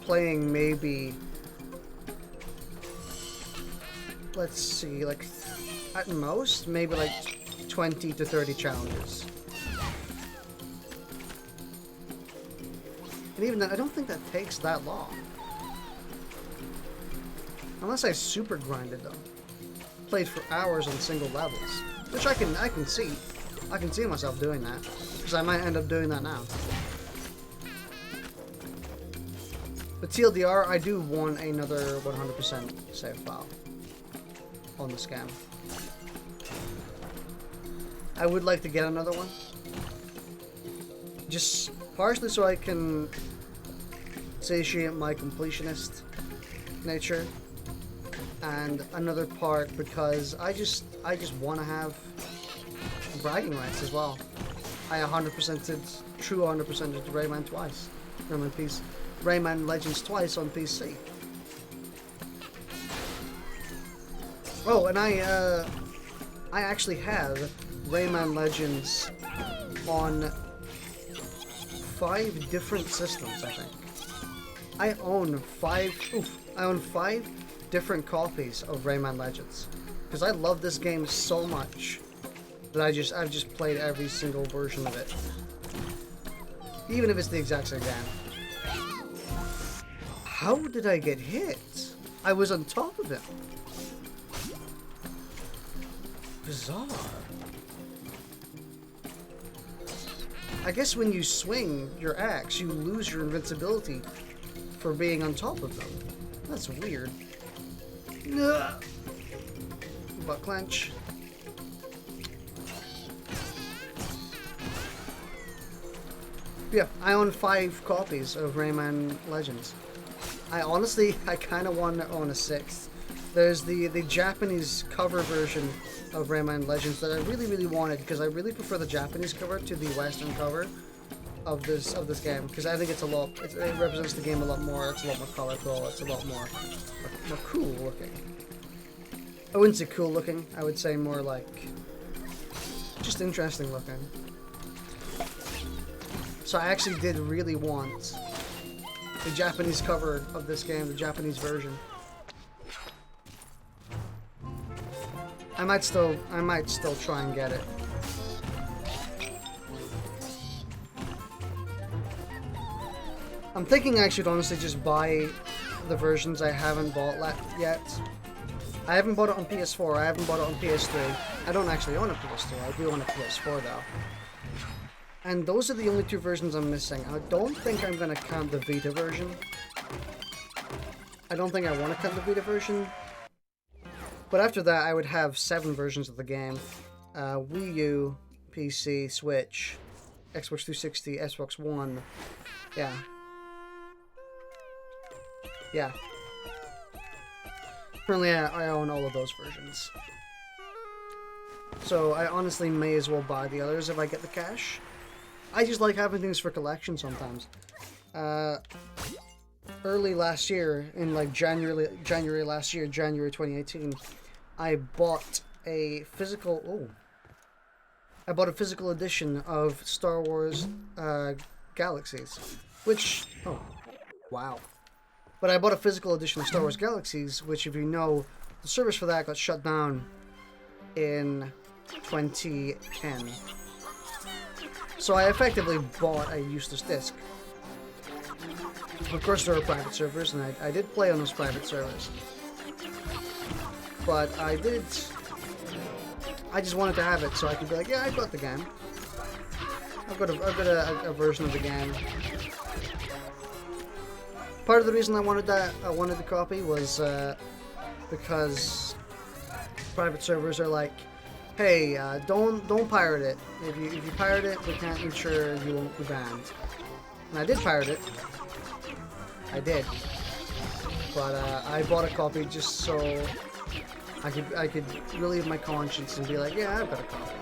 playing maybe, let's see, like, at most, maybe like 20 to 30 challenges. And even then, I don't think that takes that long. Unless I super grinded them. Played for hours on single levels. Which I can see. I can see myself doing that. Because I might end up doing that now. But TLDR, I do want another 100% save file on this game. I would like to get another one. Just partially so I can satiate my completionist nature. And another part because I just want to have bragging rights as well. I 100%ed, true 100%ed Rayman twice. Rayman Legends twice on PC. Oh, and I actually have Rayman Legends on 5 different systems, I think. I own 5 different copies of Rayman Legends, because I love this game so much that I've just played every single version of it, even if it's the exact same game. How did I get hit? I was on top of him. Bizarre. I guess when you swing your axe, you lose your invincibility for being on top of them. That's weird. Butt clench. Yeah, I own 5 copies of Rayman Legends. I kind of want to own a 6th. There's the Japanese cover version of Rayman Legends that I really wanted, because I really prefer the Japanese cover to the Western cover of this game, because I think it represents the game a lot more. It's a lot more colorful. It's a lot more cool looking. I wouldn't say cool looking. I would say more like just interesting looking. So I actually did really want the Japanese cover of this game, the Japanese version. I might still try and get it. I'm thinking I should honestly just buy the versions I haven't bought yet. I haven't bought it on PS4, I haven't bought it on PS3. I don't actually own a PS3, I do own a PS4 though. And those are the only 2 versions I'm missing. I don't think I'm going to count the Vita version. I don't think I want to count the Vita version. But after that, I would have 7 versions of the game. Wii U, PC, Switch, Xbox 360, Xbox One. Yeah. Yeah. Currently, I own all of those versions. So I honestly may as well buy the others if I get the cash. I just like having things for collection sometimes. Early last year, in like January last year, January 2018, I bought a physical edition of Star Wars Galaxies, which, oh, wow. But I bought a physical edition of Star Wars Galaxies, which, if you know, the service for that got shut down in 2010. So I effectively bought a useless disc. Of course, there are private servers, and I did play on those private servers. But I just wanted to have it so I could be like, yeah, I got the game. I've got a version of the game. Part of the reason I wanted the copy was because private servers are like, hey, don't pirate it. If you pirate it, we can't ensure you won't be banned. And I did pirate it. I did. But I bought a copy just so I could relieve my conscience and be like, yeah, I've got a copy.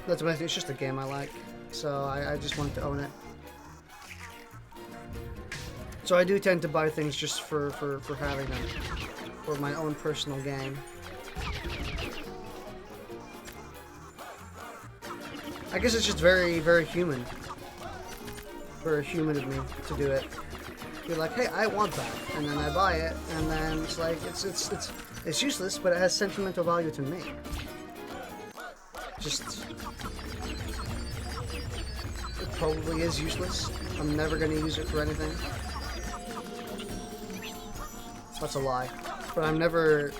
That's what I think. It's just a game I like, so I just wanted to own it. So I do tend to buy things just for having them, for my own personal gain. I guess it's just very, very human. Very human of me to do it. Be like, hey, I want that, and then I buy it, and then it's like it's useless, but it has sentimental value to me. Just, it probably is useless. I'm never gonna use it for anything. That's a lie. But I'm never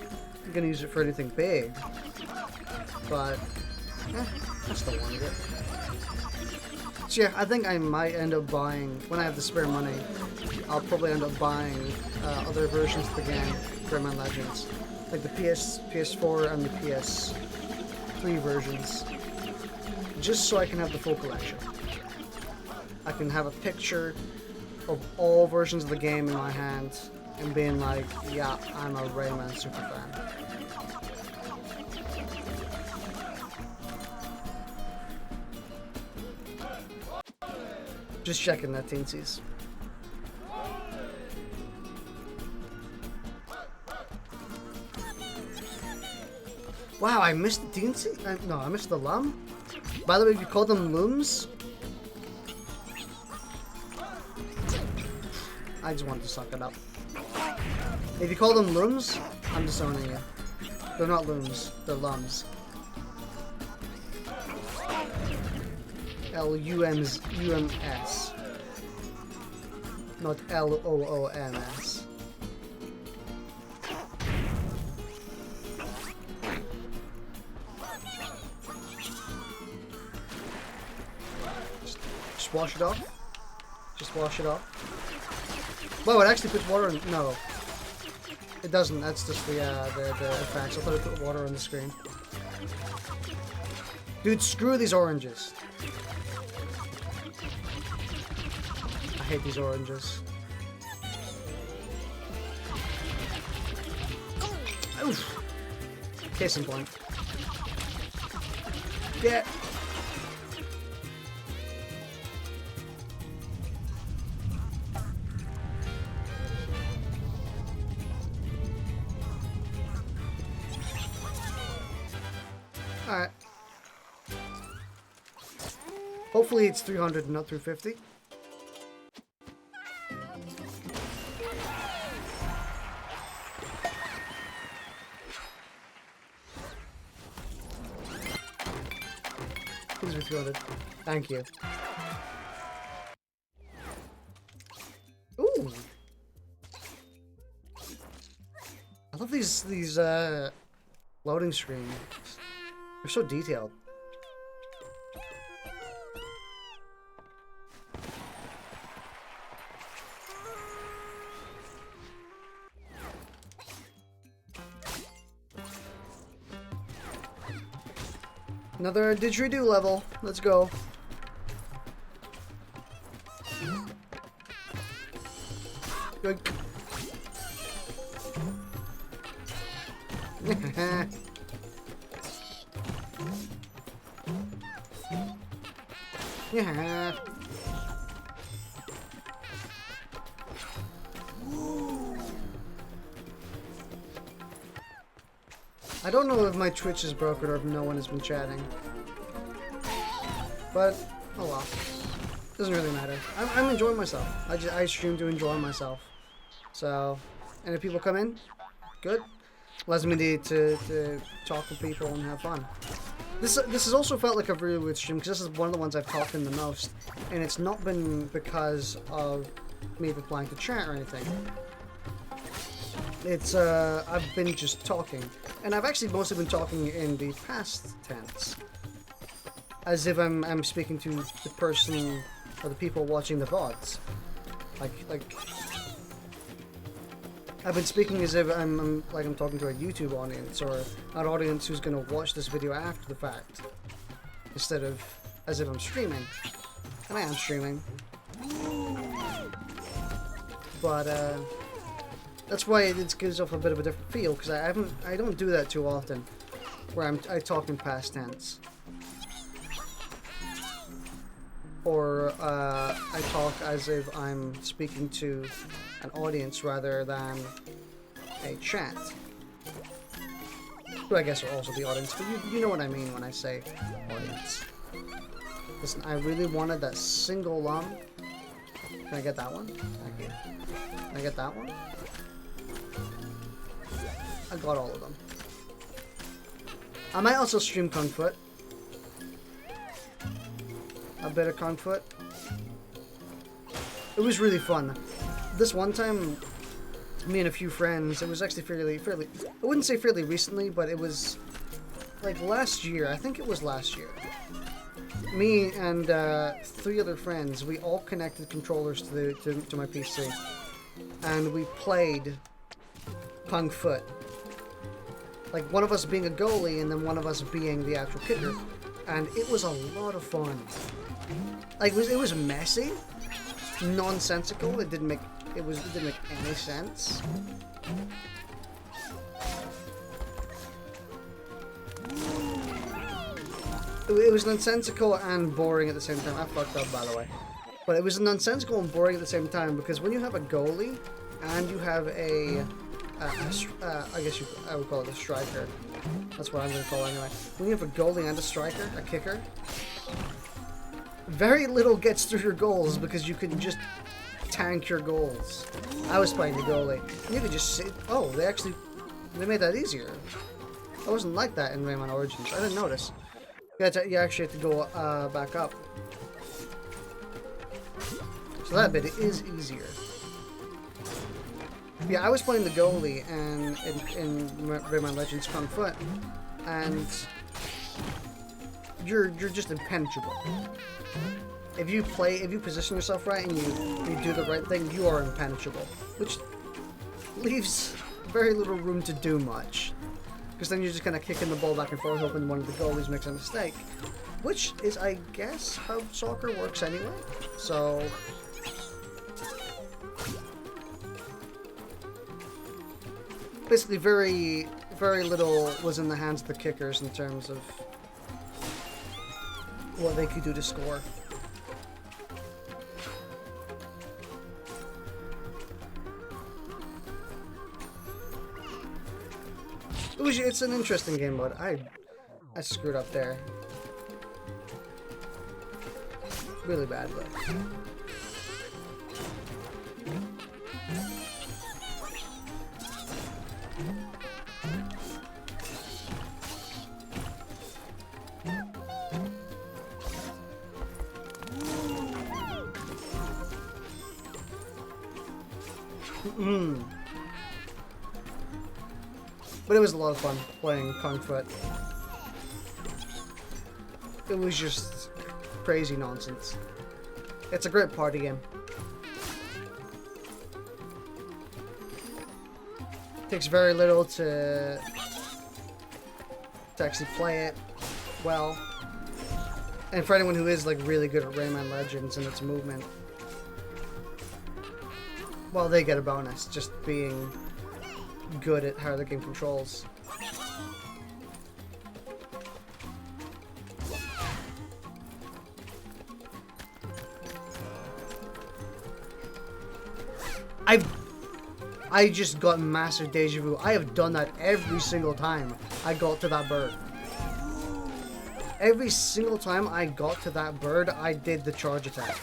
gonna use it for anything big. But, I still wanted it. So yeah, I think I might end up buying, when I have the spare money, I'll probably end up buying other versions of the game, Rayman Legends. Like the PS4 and the PS3 versions. Just so I can have the full collection. I can have a picture of all versions of the game in my hand and being like, yeah, I'm a Rayman super fan. Just checking that, teensies. Wow, I missed the teensy? No, I missed the lum? By the way, if you call them looms, I just wanted to suck it up. If you call them looms, I'm disowning you. They're not looms, they're lums. L-U-M-S. Not L-O-O-M-S. Just wash it off. Just wash it off. Whoa, it actually puts water in. No. It doesn't. That's just the effects. I thought it put water on the screen. Dude, screw these oranges. I hate these oranges. Oof. Case in point. Get. Alright. Hopefully it's 300 and not 350. Please be 300. Thank you. Ooh. I love these loading screens. They're so detailed. Another didgeridoo level. Let's go. Good. Yeah. I don't know if my Twitch is broken or if no one has been chatting. But, oh well. Doesn't really matter. I'm enjoying myself. I stream to enjoy myself. So, and if people come in, good. Allows me to talk with people and have fun. This has also felt like a really weird stream because this is one of the ones I've talked in the most, and it's not been because of me replying to chat or anything. It's I've been just talking, and I've actually mostly been talking in the past tense, as if I'm speaking to the person or the people watching the VODs. Like I've been speaking as if I'm talking to a YouTube audience or an audience who's going to watch this video after the fact, instead of as if I'm streaming. And I am streaming, but that's why it gives off a bit of a different feel, because I don't do that too often, where I talk in past tense, or I talk as if I'm speaking to an audience rather than a chat. Who I guess are also the audience, but you know what I mean when I say audience. Listen, I really wanted that single lung. Can I get that one? Thank you. Can I get that one? I got all of them. I might also stream Kung Foot. A bit of Kung Foot. It was really fun. This one time, me and a few friends, it was actually fairly, I wouldn't say fairly recently, but it was like last year. I think it was last year. Me and 3 other friends, we all connected controllers to my PC, and we played Kung Foot. Like one of us being a goalie, and then one of us being the actual kicker, and it was a lot of fun. Like it was messy, nonsensical. It didn't make any sense. It was nonsensical and boring at the same time. I fucked up, by the way. But it was nonsensical and boring at the same time, because when you have a goalie and you have I guess I would call it a striker. That's what I'm going to call it anyway. When you have a goalie and a striker, a kicker, very little gets through your goals because you can just tank your goals. I was playing the goalie. You could just sit. Oh, they made that easier. It wasn't like that in Rayman Origins. I didn't notice. You actually have to go back up. So that bit is easier. Yeah, I was playing the goalie and in Rayman Legends Kung Foot, and you're just impenetrable. If you position yourself right and you do the right thing, you are impenetrable, which leaves very little room to do much. Because then you're just kind of kicking the ball back and forth, hoping one of the goalies makes a mistake. Which is, I guess, how soccer works anyway. So basically, very, very little was in the hands of the kickers in terms of what they could do to score. It's an interesting game mode. I screwed up there. Really bad, but But it was a lot of fun playing Kung Foot. It was just crazy nonsense. It's a great party game. It takes very little to actually play it well. And for anyone who is like really good at Rayman Legends and its movement, well, they get a bonus just being good at how the game controls. I just got massive deja vu. I have done that every single time I got to that bird. Every single time I got to that bird, I did the charge attack.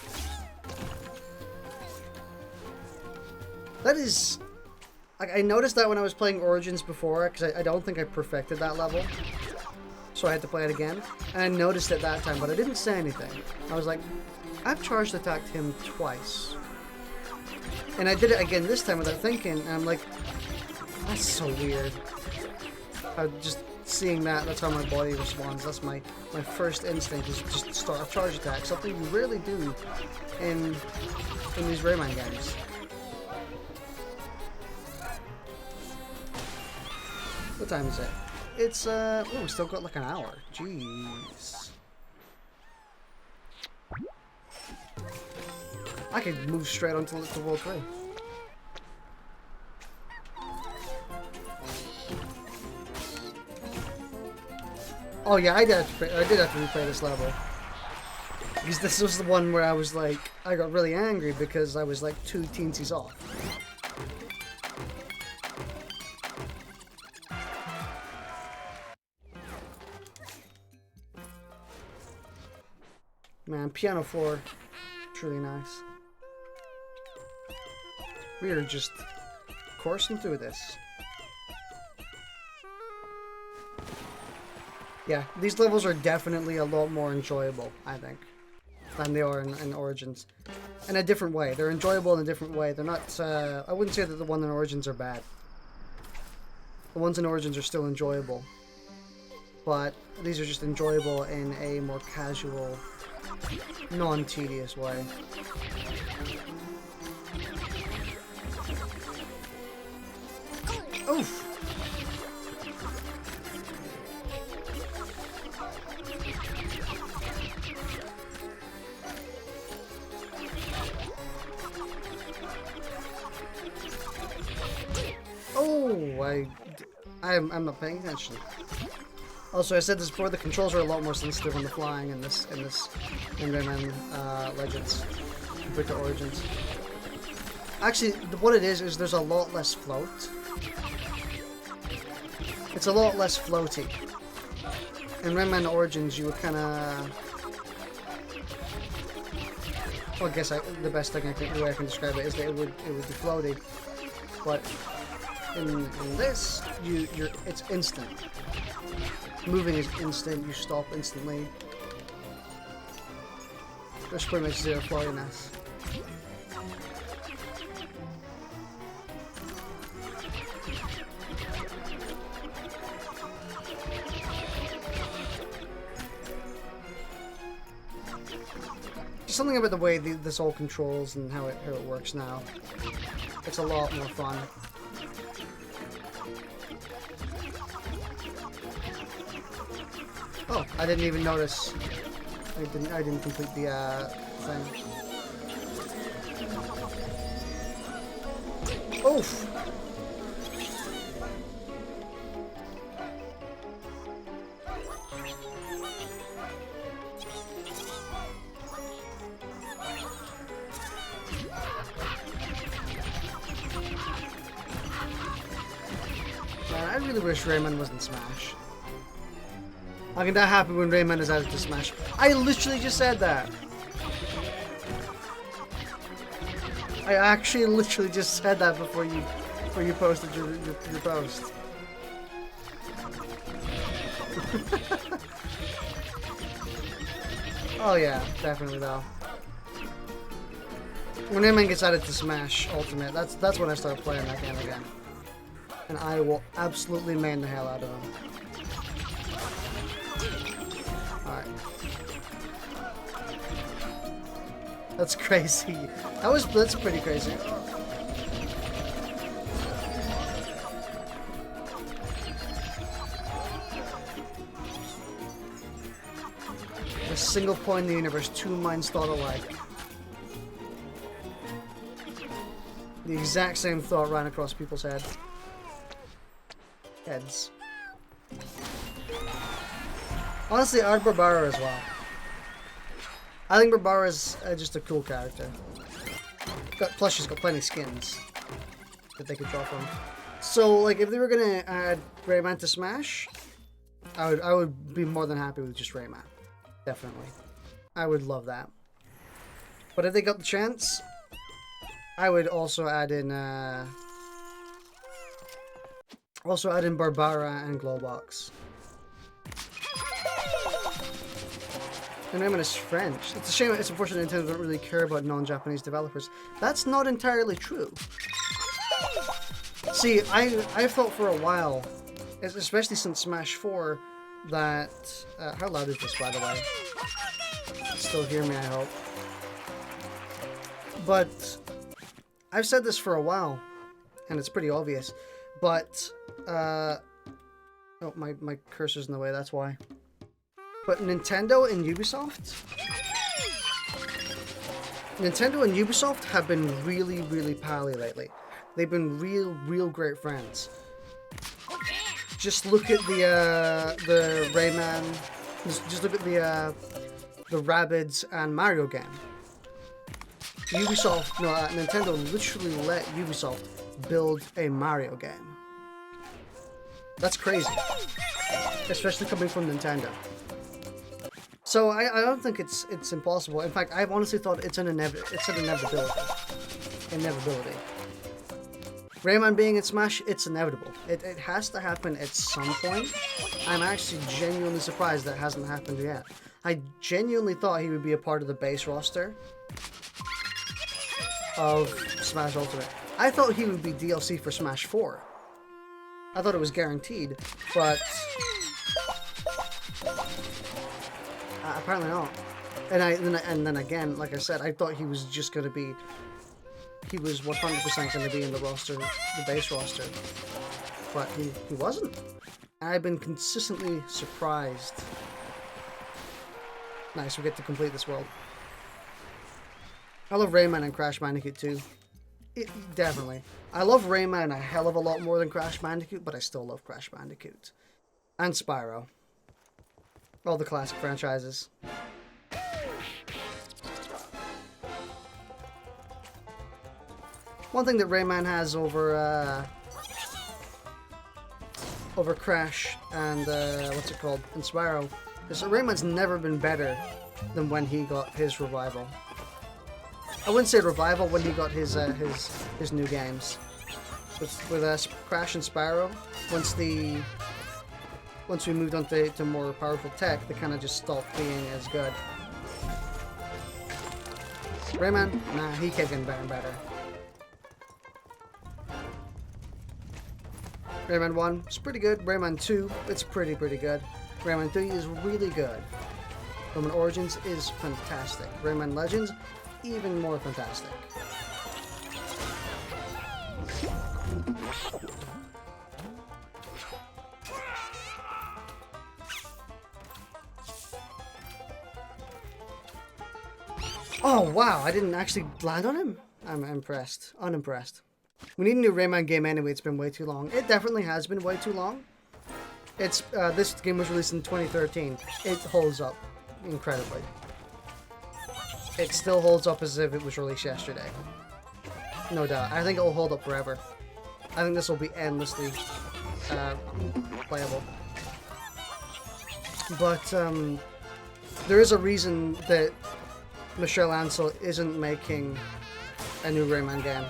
That is... I noticed that when I was playing Origins before, because I don't think I perfected that level. So I had to play it again. And I noticed it that time, but I didn't say anything. I was like, I've charged attacked him twice. And I did it again this time without thinking, and I'm like, that's so weird. Just seeing that, that's how my body responds. That's my first instinct, is just start a charge attack. Something you rarely do in these Rayman games. What time is it? It's, oh, we still got like an hour. Jeez. I could move straight on to World 3. Oh yeah, I did have to replay this level. Because this was the one where I was like, I got really angry because I was like 2 teensies off. Man, piano 4, truly nice. We are just coursing through this. Yeah, these levels are definitely a lot more enjoyable, I think, than they are in Origins. In a different way. They're enjoyable in a different way. They're not, I wouldn't say that the ones in Origins are bad. The ones in Origins are still enjoyable. But these are just enjoyable in a more casual, non-tedious way. Oof! Oh, I'm not paying attention. Also, I said this before, the controls are a lot more sensitive when the flying in Rayman Legends compared to Origins. Actually, what it is there's a lot less float. It's a lot less floaty. In Rayman Origins, you would kind of... Well, I guess the best thing the way I can describe it is that it would be floaty. But in this, it's instant. Moving is instant, you stop instantly. There's pretty much zero floatiness. Just something about the way this all controls and how it works now. It's a lot more fun. Oh, I didn't even notice. I didn't complete the thing. Oof! Man, I really wish Rayman was in Smash. I can not happy when Rayman is added to Smash. I literally just said that. I actually literally just said that before you posted your post. Oh yeah, definitely though. When Rayman gets added to Smash Ultimate, that's when I start playing that game again. And I will absolutely main the hell out of him. Alright. That's crazy. That's pretty crazy. A single point in the universe, 2 minds thought alike. The exact same thought ran across people's heads. Honestly, I like Barbara as well. I think Barbara is just a cool character. Plus, she's got plenty of skins that they could draw from. So, like, if they were gonna add Rayman to Smash, I would be more than happy with just Rayman. Definitely, I would love that. But if they got the chance, I would also add in Barbara and Glowbox. And Rayman is French. It's a shame. It's unfortunate Nintendo don't really care about non-Japanese developers. That's not entirely true. See, I thought for a while, especially since Smash 4, that how loud is this, by the way? Still hear me, I hope. But I've said this for a while, and it's pretty obvious. But oh, my cursor's in the way. That's why. But Nintendo and Ubisoft have been really, really pally lately. They've been real great friends. Just look at the Rayman. Just look at the Rabbids and Mario game. Nintendo literally let Ubisoft build a Mario game. That's crazy, especially coming from Nintendo. So I don't think it's impossible. In fact, I've honestly thought it's an inevitability. Rayman being in Smash, it's inevitable. It has to happen at some point. I'm actually genuinely surprised that hasn't happened yet. I genuinely thought he would be a part of the base roster of Smash Ultimate. I thought he would be DLC for Smash 4. I thought it was guaranteed, but apparently not. And then again, like I said, I thought he was just going to be. He was 100% going to be in the roster, the base roster, but he wasn't. I've been consistently surprised. Nice, we get to complete this world. I love Rayman and Crash Bandicoot too. Definitely. I love Rayman a hell of a lot more than Crash Bandicoot, but I still love Crash Bandicoot. And Spyro. All the classic franchises. One thing that Rayman has over Crash and and Spyro is that Rayman's never been better than when he got his revival. I wouldn't say revival, when he got his new games. With Crash and Spyro, once we moved on to more powerful tech, they kind of just stopped being as good. Rayman, nah, he kept getting better and better. Rayman 1 is pretty good. Rayman 2, it's pretty good. Rayman 3 is really good. Rayman Origins is fantastic. Rayman Legends, even more fantastic. Oh wow, I didn't actually land on him? I'm impressed. Unimpressed. We need a new Rayman game anyway, it's been way too long. It definitely has been way too long. It's this game was released in 2013. It holds up incredibly. It still holds up as if it was released yesterday. No doubt. I think it will hold up forever. I think this will be endlessly playable. But there is a reason that Michel Ancel isn't making a new Rayman game.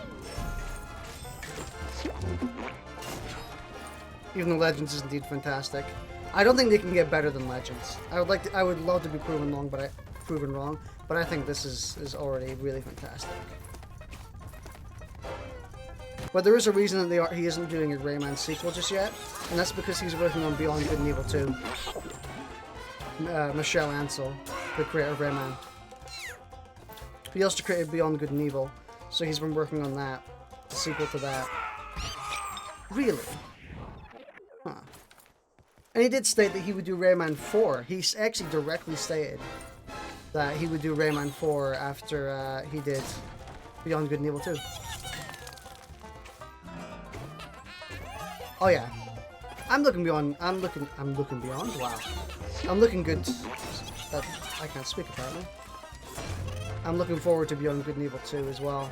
Even though Legends is indeed fantastic. I don't think they can get better than Legends. I would love to be proven wrong, but I think this is already really fantastic. But there is a reason that he isn't doing a Rayman sequel just yet, and that's because he's working on Beyond Good and Evil 2. Michel Ancel, the creator of Rayman. He also created Beyond Good and Evil, so he's been working on that, the sequel to that. Really? Huh. And he did state that he would do Rayman 4. He actually directly stated that he would do Rayman 4 after he did Beyond Good and Evil 2. Oh yeah. I'm looking beyond. Wow. I'm looking good. I can't speak apparently. I'm looking forward to Beyond Good and Evil 2 as well.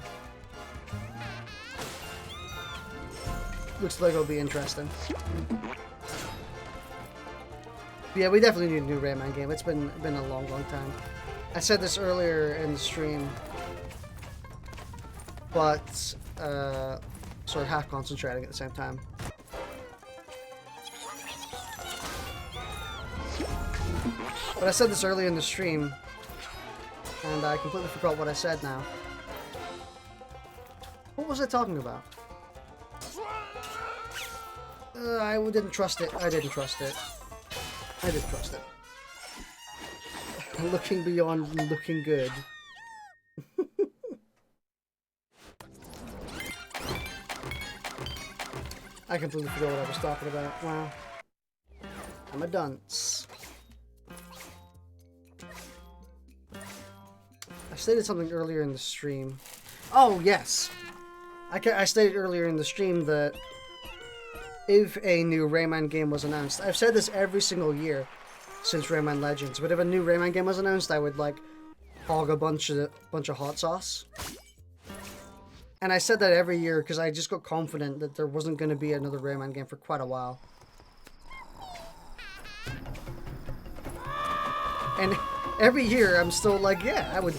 Looks like it'll be interesting. But yeah, we definitely need a new Rayman game. It's been a long time. I said this earlier in the stream. but sort of half concentrating at the same time. But I said this earlier in the stream, and I completely forgot what I said now. What was I talking about? I didn't trust it. I didn't trust it. I didn't trust it. Looking beyond looking good. I completely forgot what I was talking about. Wow. I'm a dunce. I stated something earlier in the stream. Oh, yes! I stated earlier in the stream that if a new Rayman game was announced, I've said this every single year since Rayman Legends, but if a new Rayman game was announced, I would like hog a bunch of hot sauce. And I said that every year because I just got confident that there wasn't going to be another Rayman game for quite a while. And every year I'm still like, yeah, I would,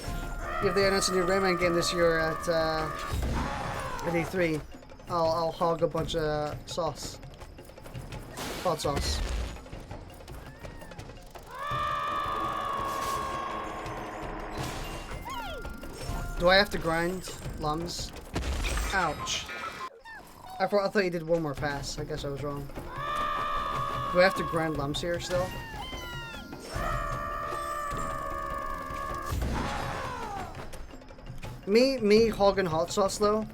if they announce a new Rayman game this year at E3, I'll hog a bunch of sauce. Hot sauce. Do I have to grind lums? Ouch. I thought you did one more pass. I guess I was wrong. Do I have to grind lums here still? Me hogging hot sauce though,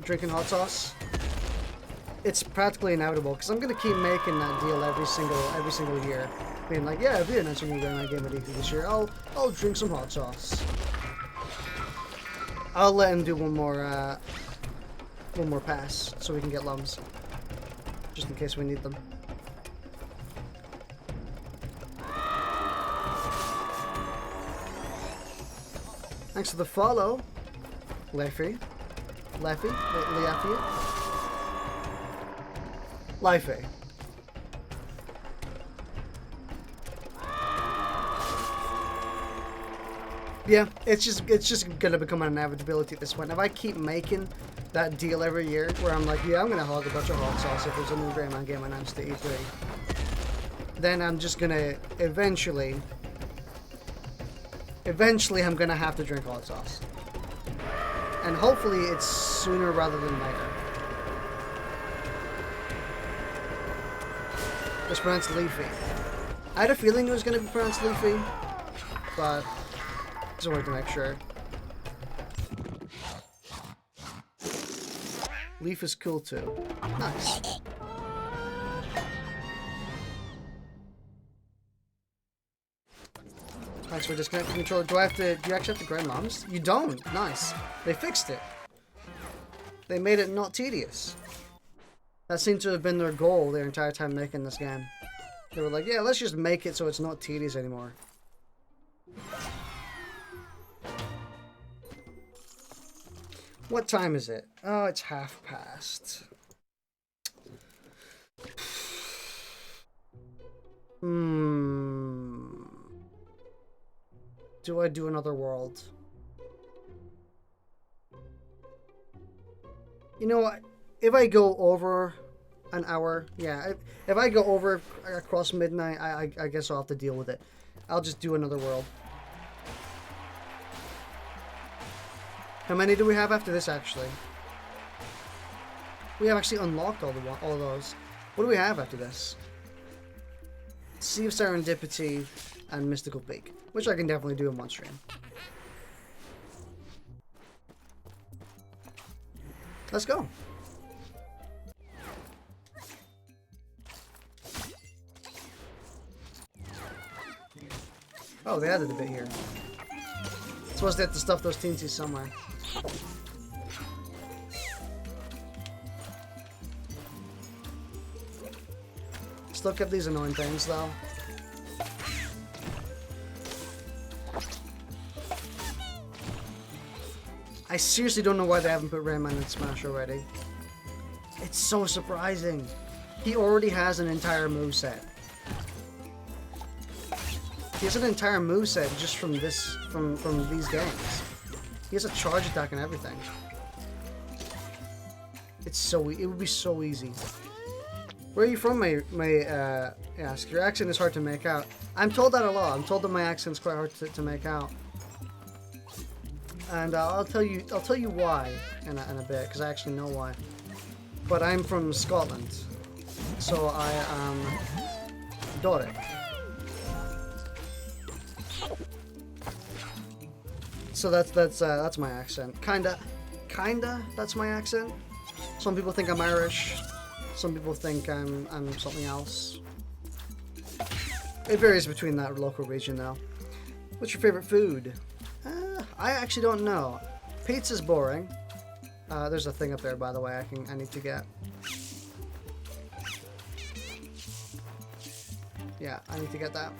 drinking hot sauce. It's practically inevitable because I'm gonna keep making that deal every single year, being like, yeah, if we announce a new Rayman game at E3 this year, I'll drink some hot sauce. I'll let him do one more pass so we can get lums, just in case we need them. Thanks for the follow, Leffy. Yeah, it's just gonna become an inevitability at this point. If I keep making that deal every year, where I'm like, yeah, I'm gonna hog a bunch of hot sauce if there's a new Rayman game announced at E3, then I'm just gonna eventually I'm gonna have to drink hot sauce, and hopefully it's sooner rather than later. It's pronounced Leafy. I had a feeling it was gonna be pronounced Leafy, but just wanted to make sure. Leaf is cool too. Nice. Thanks for disconnecting the controller. Do you actually have to grind lums? You don't. Nice. They fixed it. They made it not tedious. That seemed to have been their goal their entire time making this game. They were like, yeah, let's just make it so it's not tedious anymore. What time is it? Oh, it's past. Do I do another world? You know what? If I go over an hour, yeah, if I go over across midnight, I guess I'll have to deal with it. I'll just do another world. How many do we have after this, actually? We have actually unlocked all those. What do we have after this? Sea of Serendipity and Mystical Peak, which I can definitely do in one stream. Let's go. Oh, they added a bit here. Suppose they have to stuff those teensies somewhere. Still kept these annoying things though. I seriously don't know why they haven't put Rayman in Smash already. It's so surprising. He already has an entire moveset. He has an entire moveset just from these games. He has a charge attack and everything. It would be so easy. Where are you from, may ask? Your accent is hard to make out. I'm told that a lot. I'm told that my accent's quite hard to make out. And I'll tell you why in a bit, because I actually know why. But I'm from Scotland, so I am Doric. So that's my accent. Kinda, that's my accent. Some people think I'm Irish. Some people think I'm something else. It varies between that local region, though. What's your favorite food? I actually don't know. Pizza's boring. There's a thing up there, by the way. I need to get. Yeah, I need to get that.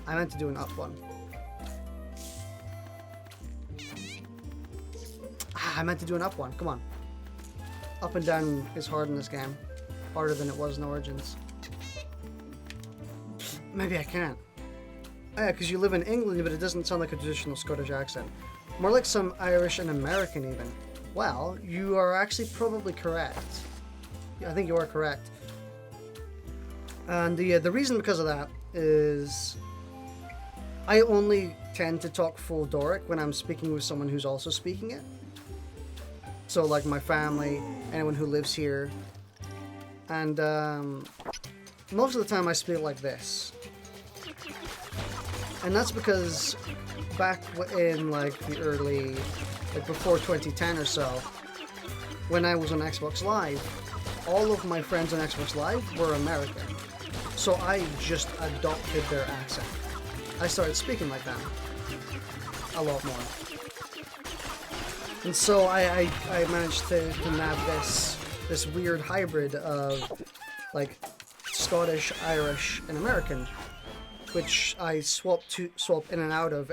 I meant to do an up one. I meant to do an up one. Come on. Up and down is hard in this game. Harder than it was in Origins. Maybe I can't. Oh, yeah, because you live in England, but it doesn't sound like a traditional Scottish accent. More like some Irish and American, even. Well, you are actually probably correct. I think you are correct. And the reason because of that is I only tend to talk full Doric when I'm speaking with someone who's also speaking it. So like my family, anyone who lives here. And most of the time I speak like this. And that's because back in like the early, like before 2010 or so, when I was on Xbox Live, all of my friends on Xbox Live were American. So I just adopted their accent. I started speaking like them a lot more. And so I managed to nab this weird hybrid of like Scottish, Irish, and American, which I swap in and out of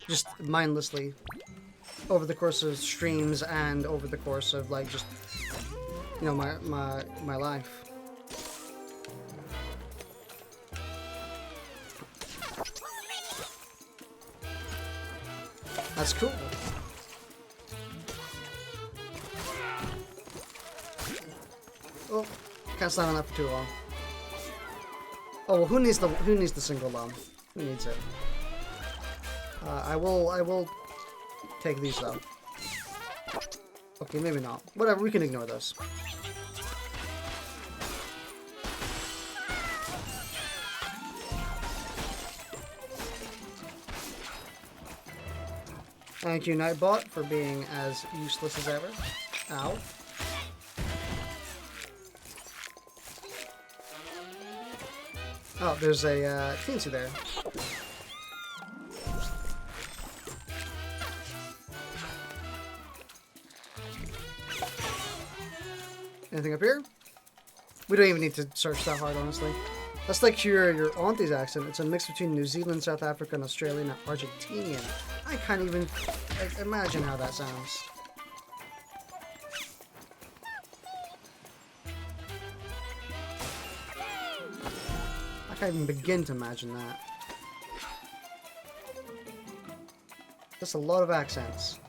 just mindlessly over the course of streams and over the course of like just my life. That's cool. Oh, can't stand on that for too long. Oh well, who needs the single lump? Who needs it? I will take these though. Okay, maybe not. Whatever, we can ignore those. Thank you, Nightbot, for being as useless as ever. Ow. Oh, there's a teensy there. Anything up here? We don't even need to search that hard, honestly. That's like your auntie's accent. It's a mix between New Zealand, South African, Australian, and Argentinian. I can't even imagine how that sounds. I can't even begin to imagine that. That's a lot of accents.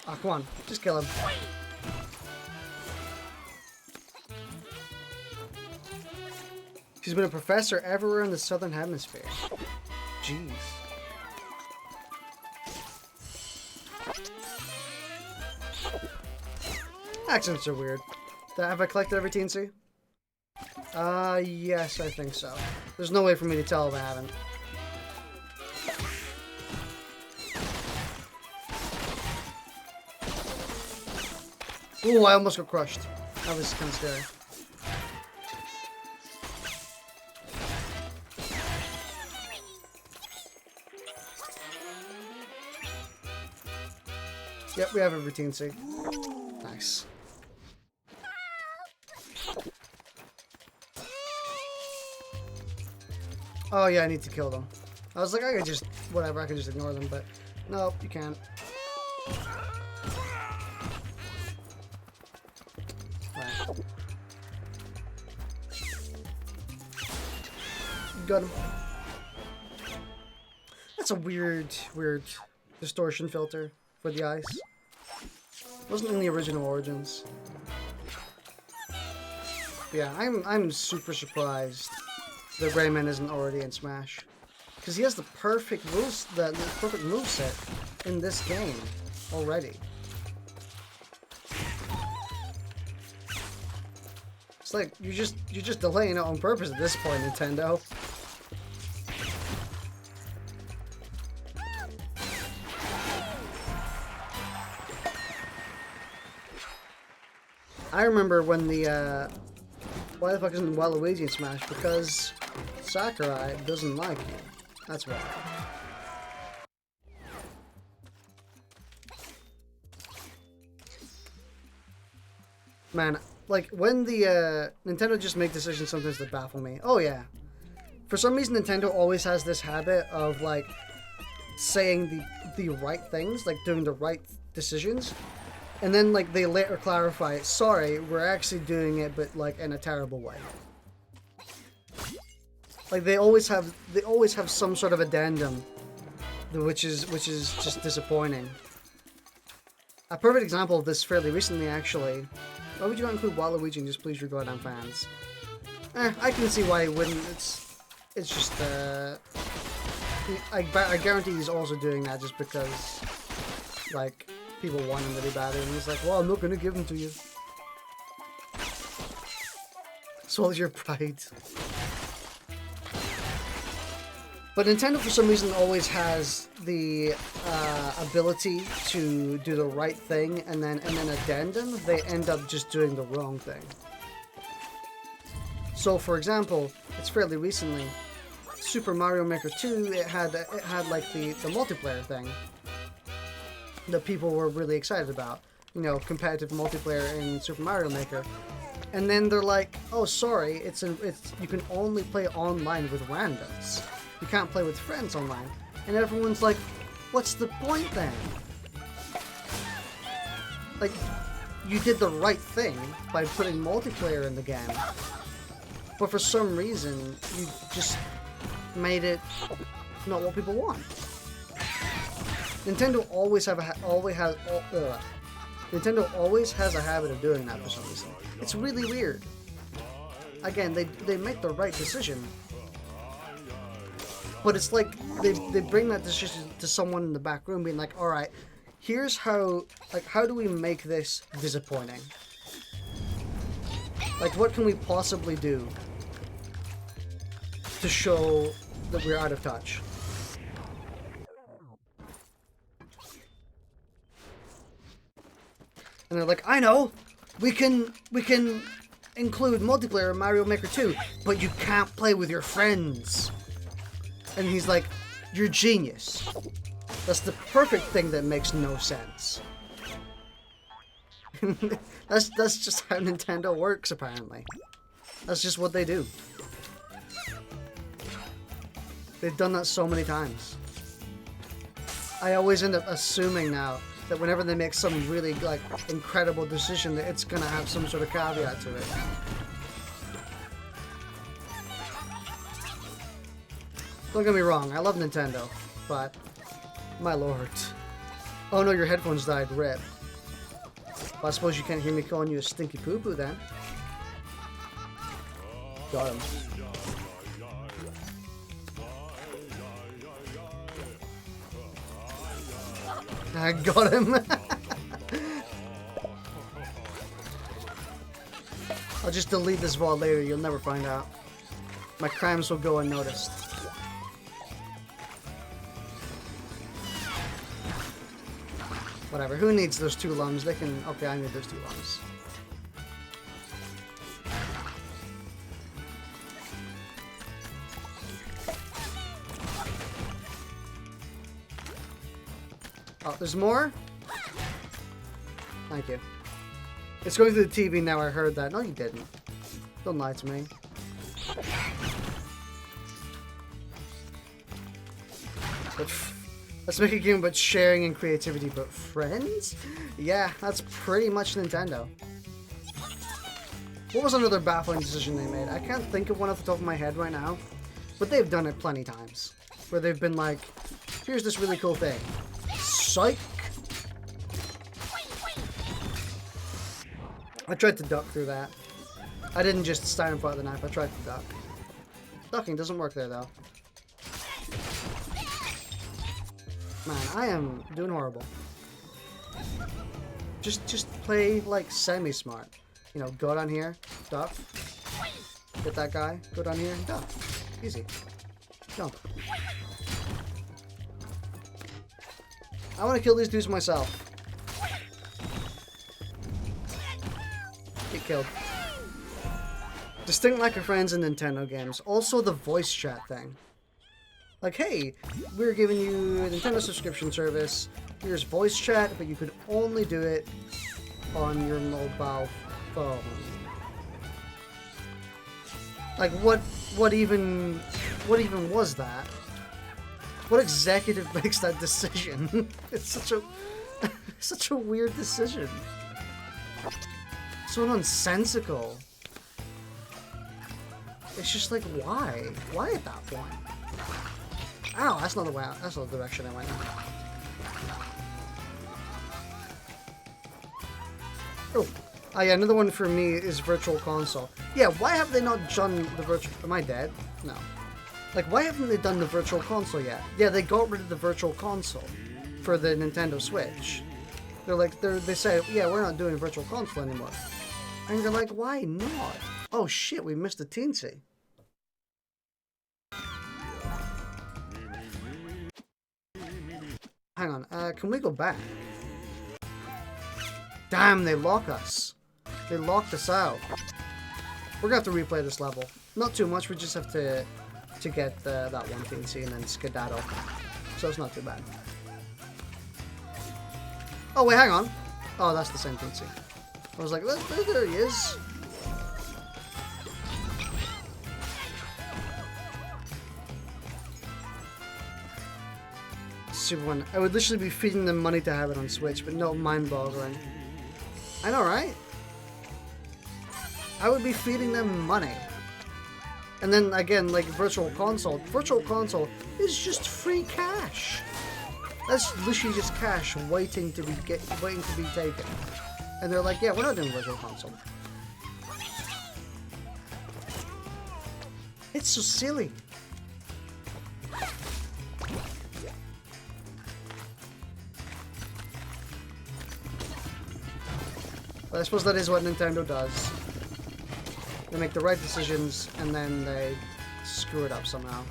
Oh, come on, just kill him. She's been a professor everywhere in the Southern Hemisphere. Jeez. Accents are weird. Have I collected every TNC? Yes, I think so. There's no way for me to tell if I haven't. Ooh, I almost got crushed. That was kind of scary. Yep, we have a routine C. Nice. Oh yeah, I need to kill them. I was like, I could just, whatever, I could just ignore them, but no, you can't. Got him. That's a weird distortion filter for the ice. Wasn't in the original Origins. But yeah, I'm super surprised that Rayman isn't already in Smash, because he has the perfect moveset in this game already. It's like you're just delaying it on purpose at this point, Nintendo. I remember when the why the fuck isn't Waluigi in Smash? Because Sakurai doesn't like you. That's why. Man, like, when the, Nintendo just make decisions sometimes that baffle me. Oh, yeah. For some reason, Nintendo always has this habit of, like, saying the right things, like, doing the right decisions. And then, like, they later clarify, sorry, we're actually doing it, but, like, in a terrible way. Like, they always have some sort of addendum, which is just disappointing. A perfect example of this fairly recently, actually. Why would you not include Waluigi and just please your goddamn fans? I can see why he wouldn't. It's just, I guarantee he's also doing that just because, like, people want him really badly, and he's like, well, I'm not gonna give him to you. Swallows your pride. But Nintendo, for some reason, always has the ability to do the right thing, and then addendum, they end up just doing the wrong thing. So, for example, it's fairly recently, Super Mario Maker 2, it had like the multiplayer thing that people were really excited about. You know, competitive multiplayer in Super Mario Maker. And then they're like, oh, sorry, you can only play online with randoms. You can't play with friends online. And everyone's like, what's the point then? Like, you did the right thing by putting multiplayer in the game. But for some reason, you just made it not what people want. Nintendo always has a habit of doing that for some reason. It's really weird. Again, they make the right decision, but it's like they bring that decision to someone in the back room, being like, all right, here's how do we make this disappointing? Like, what can we possibly do to show that we're out of touch? And they're like, I know, we can include multiplayer in Mario Maker 2, but you can't play with your friends. And he's like, you're genius. That's the perfect thing that makes no sense. that's just how Nintendo works, apparently. That's just what they do. They've done that so many times. I always end up assuming now that whenever they make some really, like, incredible decision, that it's gonna have some sort of caveat to it. Don't get me wrong, I love Nintendo, but my lord. Oh no, your headphones died, rip. Well, I suppose you can't hear me calling you a stinky poo-poo then. Got him. I got him. I'll just delete this VOD later, you'll never find out. My crimes will go unnoticed. Whatever, who needs those two lungs? They can... Okay, I need those two lungs. Oh, there's more? Thank you. It's going through the TV now, I heard that. No, you didn't. Don't lie to me. But let's make a game about sharing and creativity, but friends? Yeah, that's pretty much Nintendo. What was another baffling decision they made? I can't think of one off the top of my head right now. But they've done it plenty times. Where they've been like, here's this really cool thing. Psych! I tried to duck through that. I didn't just stand in front of the knife, I tried to duck. Ducking doesn't work there though. Man, I am doing horrible. Just play like semi-smart. You know, go down here, duck. Hit that guy, go down here, duck. Easy. Jump. I want to kill these dudes myself. Get killed. Distinct lack of friends in Nintendo games. Also the voice chat thing. Like, hey, we're giving you a Nintendo subscription service. Here's voice chat, but you could only do it on your mobile phone. Like, what even was that? What executive makes that decision? It's such a weird decision. So nonsensical. It's just like, why? Why at that point? Ow, that's not the way out. That's not the direction I went in. Oh. Oh yeah, another one for me is Virtual Console. Yeah, why have they not done the Virtual... Am I dead? No. Like, why haven't they done the Virtual Console yet? Yeah, they got rid of the Virtual Console for the Nintendo Switch. They're like, they say, yeah, we're not doing Virtual Console anymore. And you're like, why not? Oh shit, we missed a teensy. Hang on, can we go back? Damn, they lock us. They locked us out. We're gonna have to replay this level. Not too much, we just have to get that one teensy and then skedaddle. So it's not too bad. Oh wait, hang on. Oh, that's the same teensy. I was like, there he is. Super one. I would literally be feeding them money to have it on Switch, but no, mind-boggling. I know, right? I would be feeding them money. And then again, like Virtual Console. Virtual Console is just free cash. That's literally just cash waiting to be taken. And they're like, yeah, we're not doing Virtual Console. It's so silly. But I suppose that is what Nintendo does. They make the right decisions and then they screw it up somehow.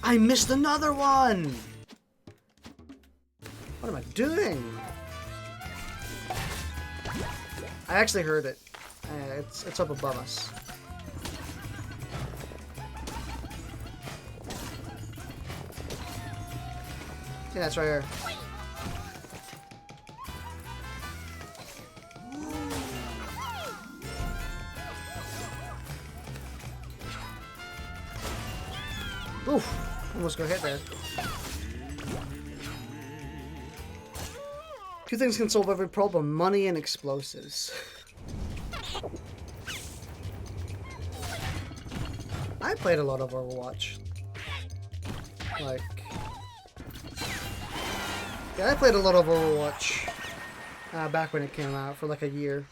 I missed another one! What am I doing? I actually heard it. It's up above us. Yeah, it's right here. Oof, almost got hit there. Two things can solve every problem: money and explosives. I played a lot of Overwatch. Like... Yeah, I played a lot of Overwatch back when it came out for like a year.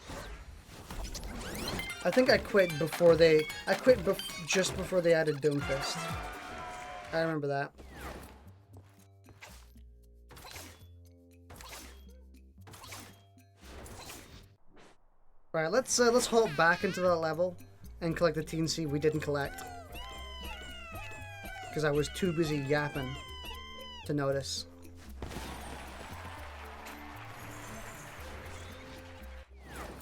I think I quit before they... just before they added Doomfist. I remember that. Right, let's hop back into that level and collect the teensy we didn't collect. Because I was too busy yapping to notice.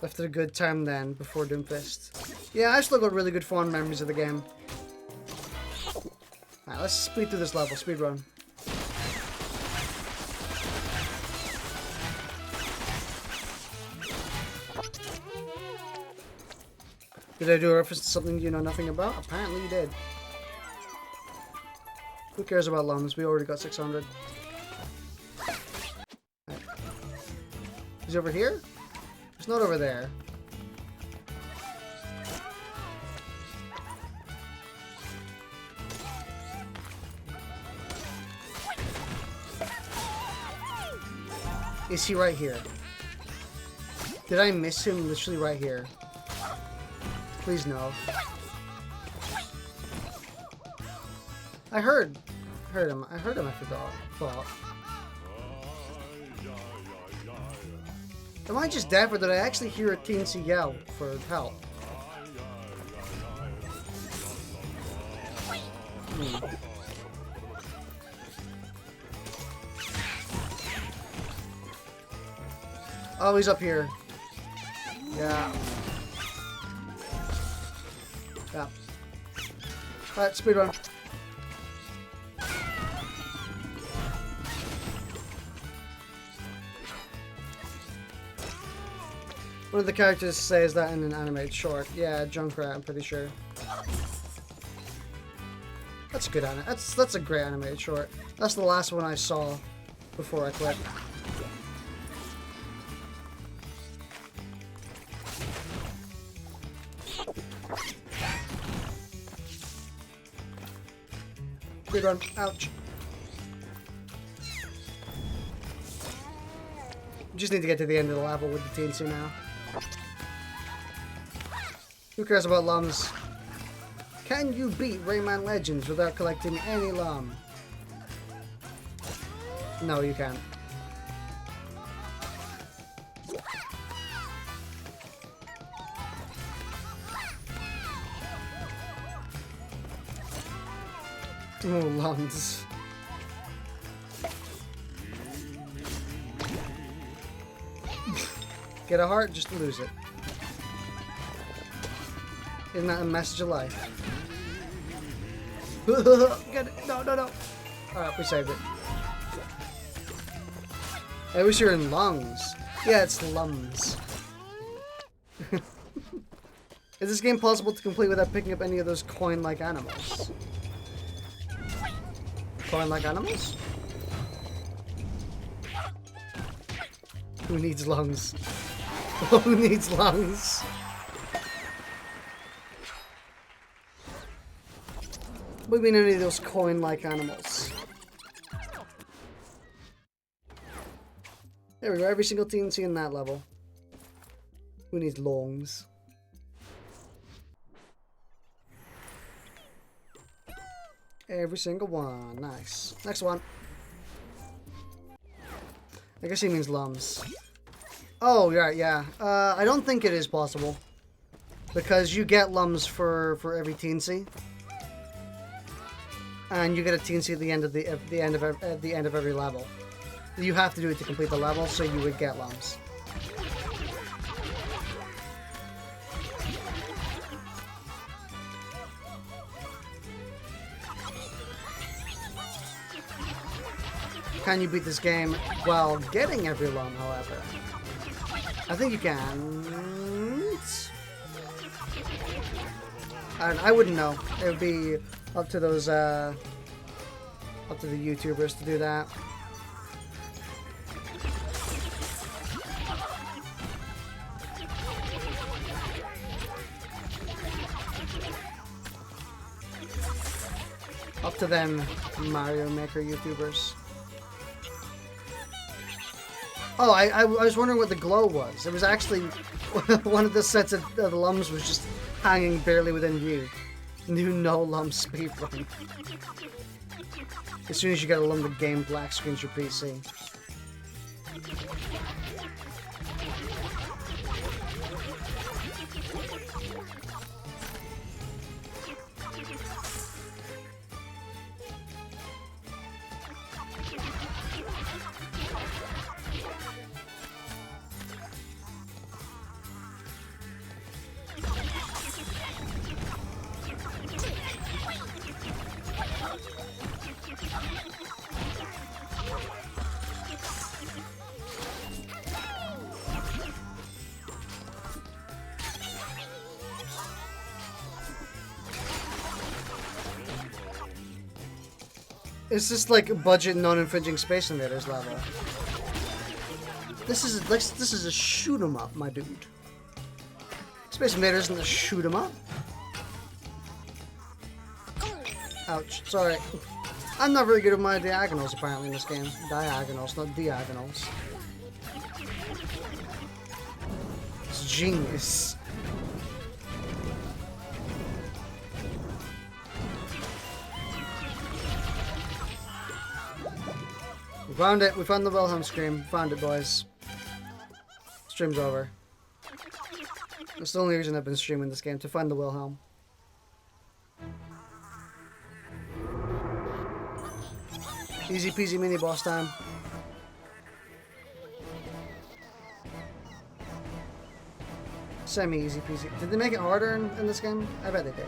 Left it a good time then, before Doomfist. Yeah, I still got really good fond memories of the game. Alright, let's speed through this level, speedrun. Did I do a reference to something you know nothing about? Apparently you did. Who cares about lungs? We already got 600. Right. He's over here? It's not over there. Is he right here? Did I miss him literally right here? Please no. I heard him. I thought. Am I just deaf, or did I actually hear a teensy yell for help? Oh, he's up here. Yeah. Yeah. Alright, speedrun. One of the characters says that in an animated short. Yeah, Junkrat, I'm pretty sure. That's a good anime. That's a great animated short. That's the last one I saw before I quit. Good run. Ouch. Just need to get to the end of the level with the TNC now. Who cares about lums? Can you beat Rayman Legends without collecting any lum? No, you can't. Oh, lums. Get a heart, just lose it. Isn't that a message of life? Get it. No, no, no. Alright, we saved it. I wish you were in lungs. Yeah, it's lums. Is this game possible to complete without picking up any of those coin-like animals? Coin-like animals? Who needs lungs? Who needs lungs? What do you mean any of those coin-like animals? There we go, every single TNC in that level. Who needs lungs? Every single one. Nice. Next one. I guess he means lums. Oh, right, yeah. I don't think it is possible. Because you get lums for every TNC. And you get a TNC at the end of every level. You have to do it to complete the level, so you would get lums. Can you beat this game while getting every lum, however? I think you can. I wouldn't know. It would be up to those, up to the YouTubers to do that. Up to them Mario Maker YouTubers. Oh, I was wondering what the glow was. It was actually one of the sets of the lums was just hanging barely within view. New no lum speedrun. As soon as you get a lum, the game black screens your PC. It's just like a budget non-infringing Space Invaders level. This is a shoot 'em up, my dude. Space Invader isn't a shoot 'em up. Ouch, sorry. I'm not very good at my diagonals apparently in this game. Diagonals, not diagonals. It's genius. We found it. We found the Wilhelm scream. We found it, boys. Stream's over. That's the only reason I've been streaming this game, to find the Wilhelm. Easy peasy mini boss time. Semi easy peasy. Did they make it harder in this game? I bet they did.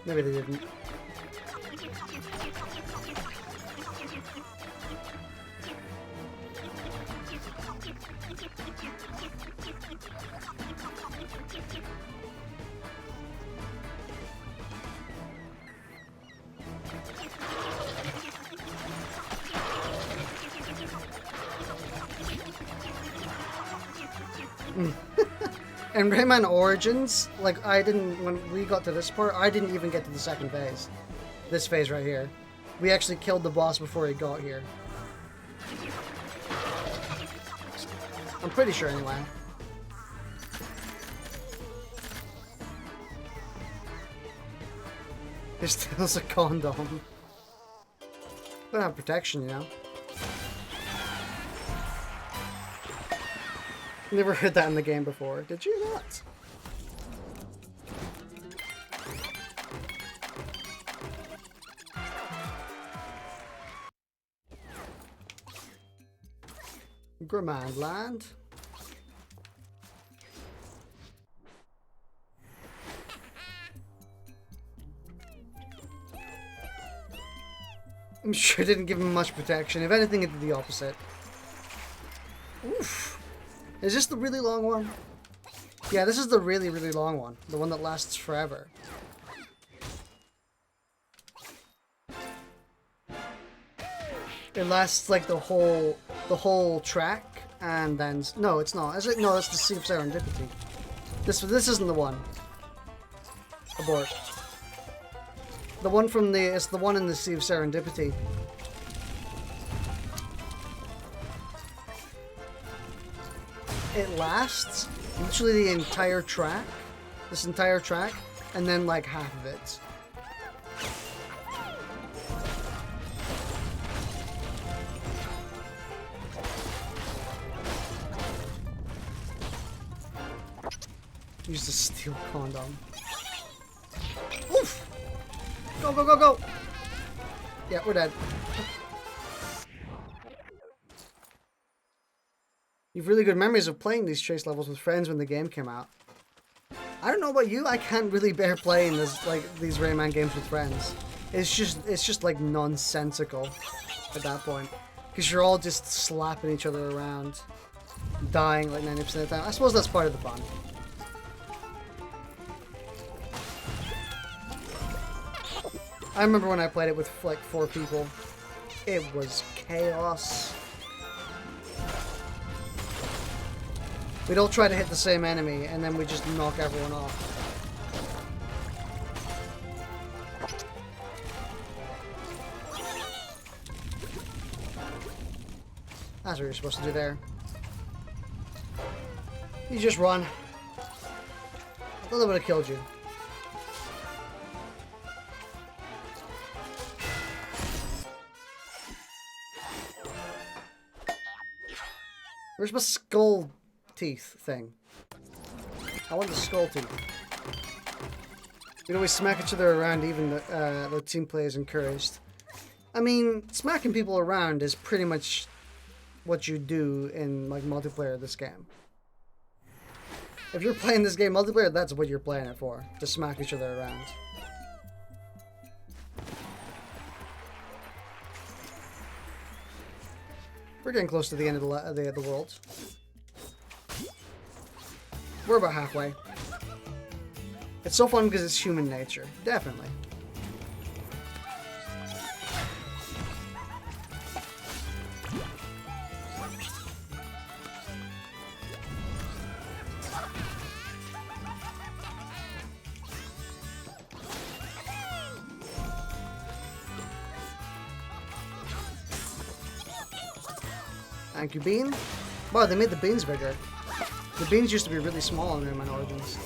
Maybe they didn't. And Rayman Origins, like, when we got to this part, I didn't even get to the second phase. This phase right here. We actually killed the boss before he got here. I'm pretty sure anyway. There's still a condom. Don't have protection, you know. Never heard that in the game before. Did you not? Grimand Land. I'm sure it didn't give him much protection. If anything, it did the opposite. Oof. Is this the really long one? Yeah, this is the really, really long one. The one that lasts forever. It lasts like the whole track, and then no, it's not. Is it? No, it's the Sea of Serendipity. This isn't the one. Abort. The one from it's the one in the Sea of Serendipity. It lasts literally the entire track, this entire track, and then like half of it. Use the steel condom. Oof! Go, go, go, go! Yeah, we're dead. You've really good memories of playing these chase levels with friends when the game came out. I don't know about you, I can't really bear playing these Rayman games with friends. It's just like nonsensical at that point. Because you're all just slapping each other around, dying like 90% of the time. I suppose that's part of the fun. I remember when I played it with like 4 people. It was chaos. We'd all try to hit the same enemy, and then we just knock everyone off. That's what you're supposed to do there. You just run. I thought that would have killed you. Where's my skull teeth thing? I want the skull teeth. We'd always smack each other around, even the team play is encouraged. I mean, smacking people around is pretty much what you do in like multiplayer of this game. If you're playing this game multiplayer, that's what you're playing it for. To smack each other around. We're getting close to the end of the world. We're about halfway. It's so fun because it's human nature. Definitely. Thank you, bean. Wow, they made the beans bigger. The beans used to be really small in Rayman Origins.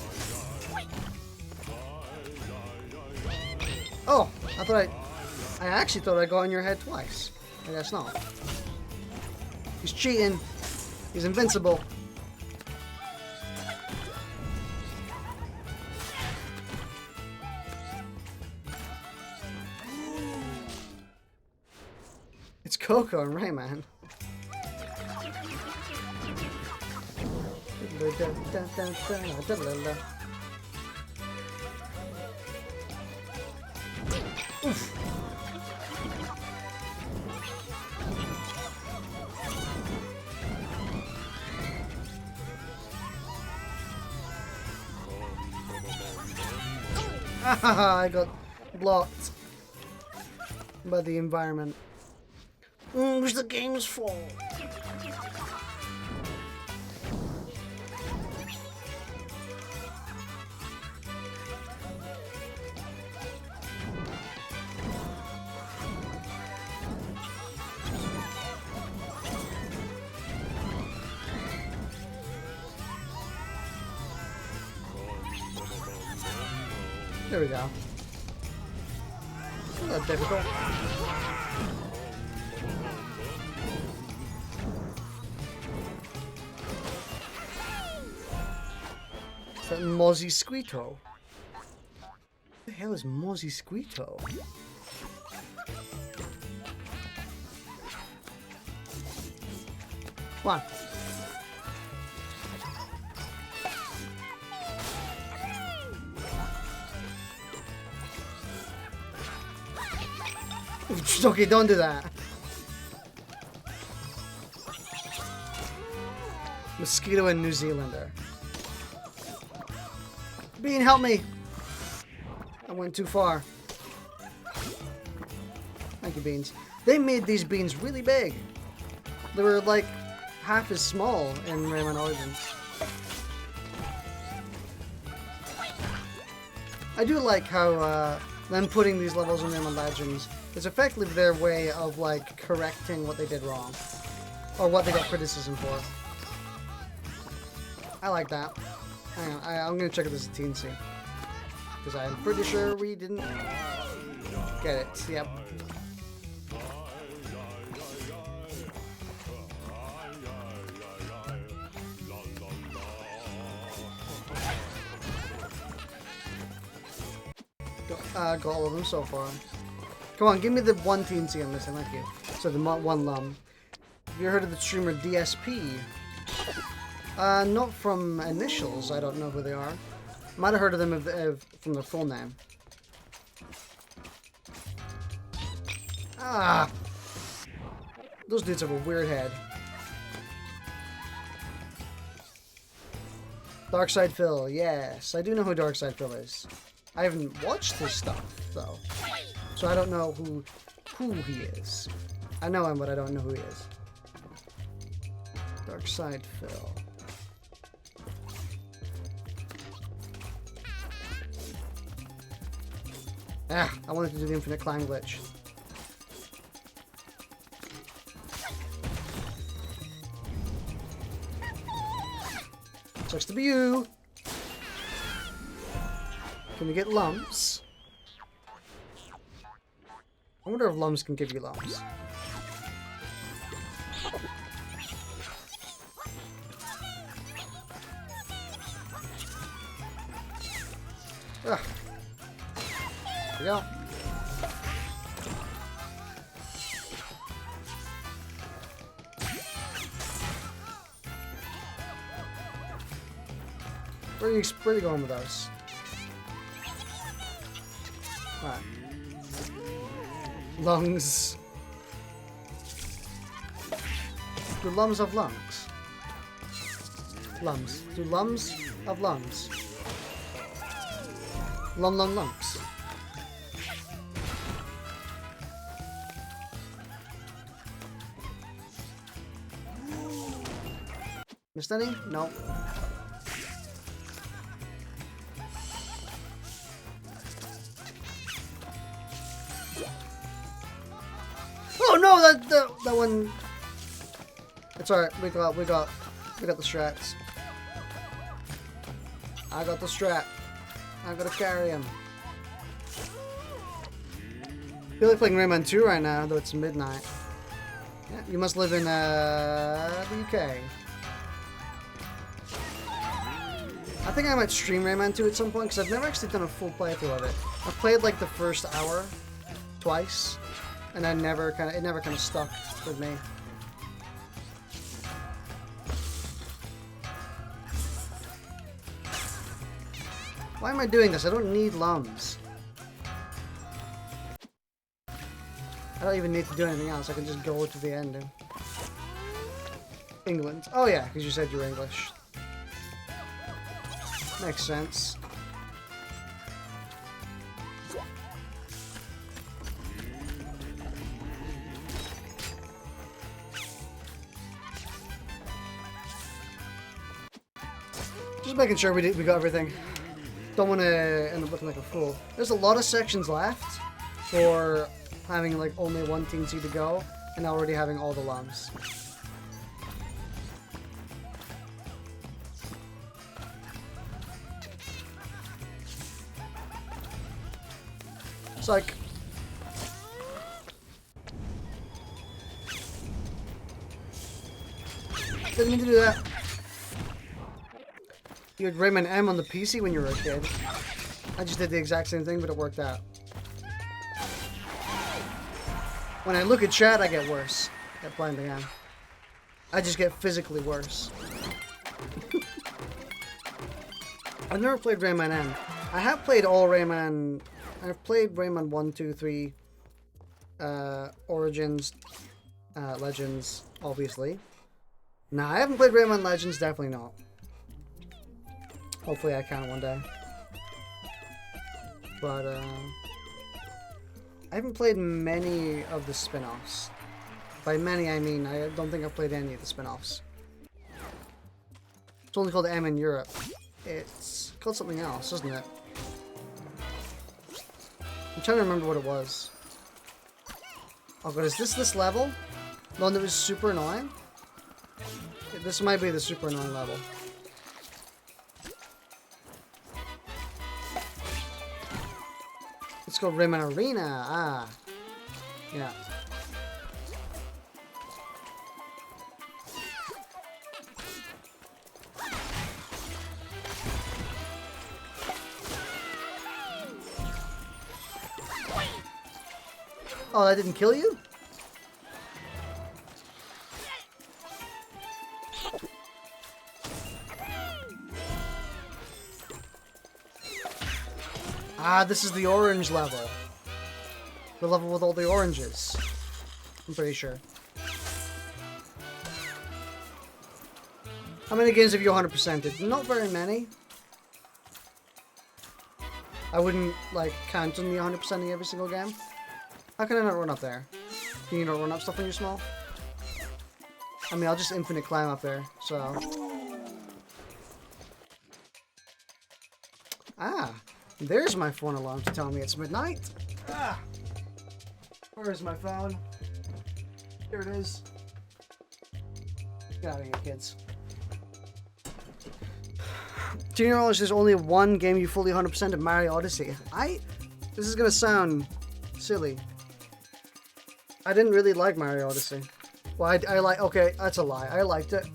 Oh, I actually thought I got on your head twice. I guess not. He's cheating. He's invincible. It's Coco and Rayman. Oof. I got blocked by the environment. Where's the game's fault? There we go. Not that difficult. Is that Mozzie Squeeto? What the hell is Mozzie Squeeto? Come on. Okay, don't do that. Mosquito and New Zealander. Bean, help me! I went too far. Thank you, Beans. They made these beans really big. They were like half as small in Rayman Origins. I do like how them putting these levels in Rayman Legends is effectively their way of like correcting what they did wrong. Or what they got criticism for. I like that. Hang on, I'm gonna check if this is TNC. Because I'm pretty sure we didn't get it. Yep. Got all of them so far. Come on, give me the one TNC I'm missing, thank you. So the one lum. Have you heard of the streamer DSP? Not from initials, I don't know who they are. Might have heard of them from their full name. Ah! Those dudes have a weird head. Darkside Phil, yes. I do know who Darkside Phil is. I haven't watched his stuff, though. So I don't know who he is. I know him, but I don't know who he is. Darkside Phil. Ah, I wanted to do the infinite climb glitch. Sucks to be you. Can we get lumps? I wonder if lumps can give you lumps. Ugh. There we go. Where are you going with those? Alright. Lungs. Do lums have lungs? Lums. Do lums have lungs? Lungs. Missed any? No. Oh no, that one. It's alright. We got the strats. I got the strat. I gotta carry him. I feel like playing Rayman 2 right now, though it's midnight. Yeah, you must live in the UK. I think I might stream Rayman 2 at some point, because I've never actually done a full playthrough of it. I've played like the first hour twice, and it never kind of stuck with me. Why am I doing this? I don't need lums. I don't even need to do anything else. I can just go to the ending. England. Oh yeah, because you said you were English. Makes sense. Just making sure we got everything. Don't want to end up looking like a fool. There's a lot of sections left for having like only one teensy to go and already having all the lums. Psych. Didn't mean to do that. You had Rayman M on the PC when you were a kid. I just did the exact same thing, but it worked out. When I look at chat, I get worse at playing the game. I just get physically worse. I've never played Rayman M. I have played all Rayman. I've played Rayman 1, 2, 3, Origins, Legends, obviously. Nah, I haven't played Rayman Legends, definitely not. Hopefully I can one day. But, I haven't played many of the spin-offs. By many, I mean, I don't think I've played any of the spin-offs. It's only called M in Europe. It's called something else, isn't it? I'm trying to remember what it was. Oh god, is this level? The one that was super annoying? This might be the super annoying level. It's called Rayman Arena. Ah. Yeah. Oh, that didn't kill you? Ah, this is the orange level. The level with all the oranges. I'm pretty sure. How many games have you 100%ed? Not very many. I wouldn't, like, count on me 100%ing every single game. How can I not run up there? Can you not run up stuff when you're small? I mean, I'll just infinite climb up there, so... Ah! There's my phone alarm to tell me it's midnight! Ah! Where is my phone? Here it is. Get out of here, kids. Junior knowledge, there's only one game you fully 100% of Mario Odyssey. This is gonna sound silly. I didn't really like Mario Odyssey. Well, I like... Okay, that's a lie. I liked it.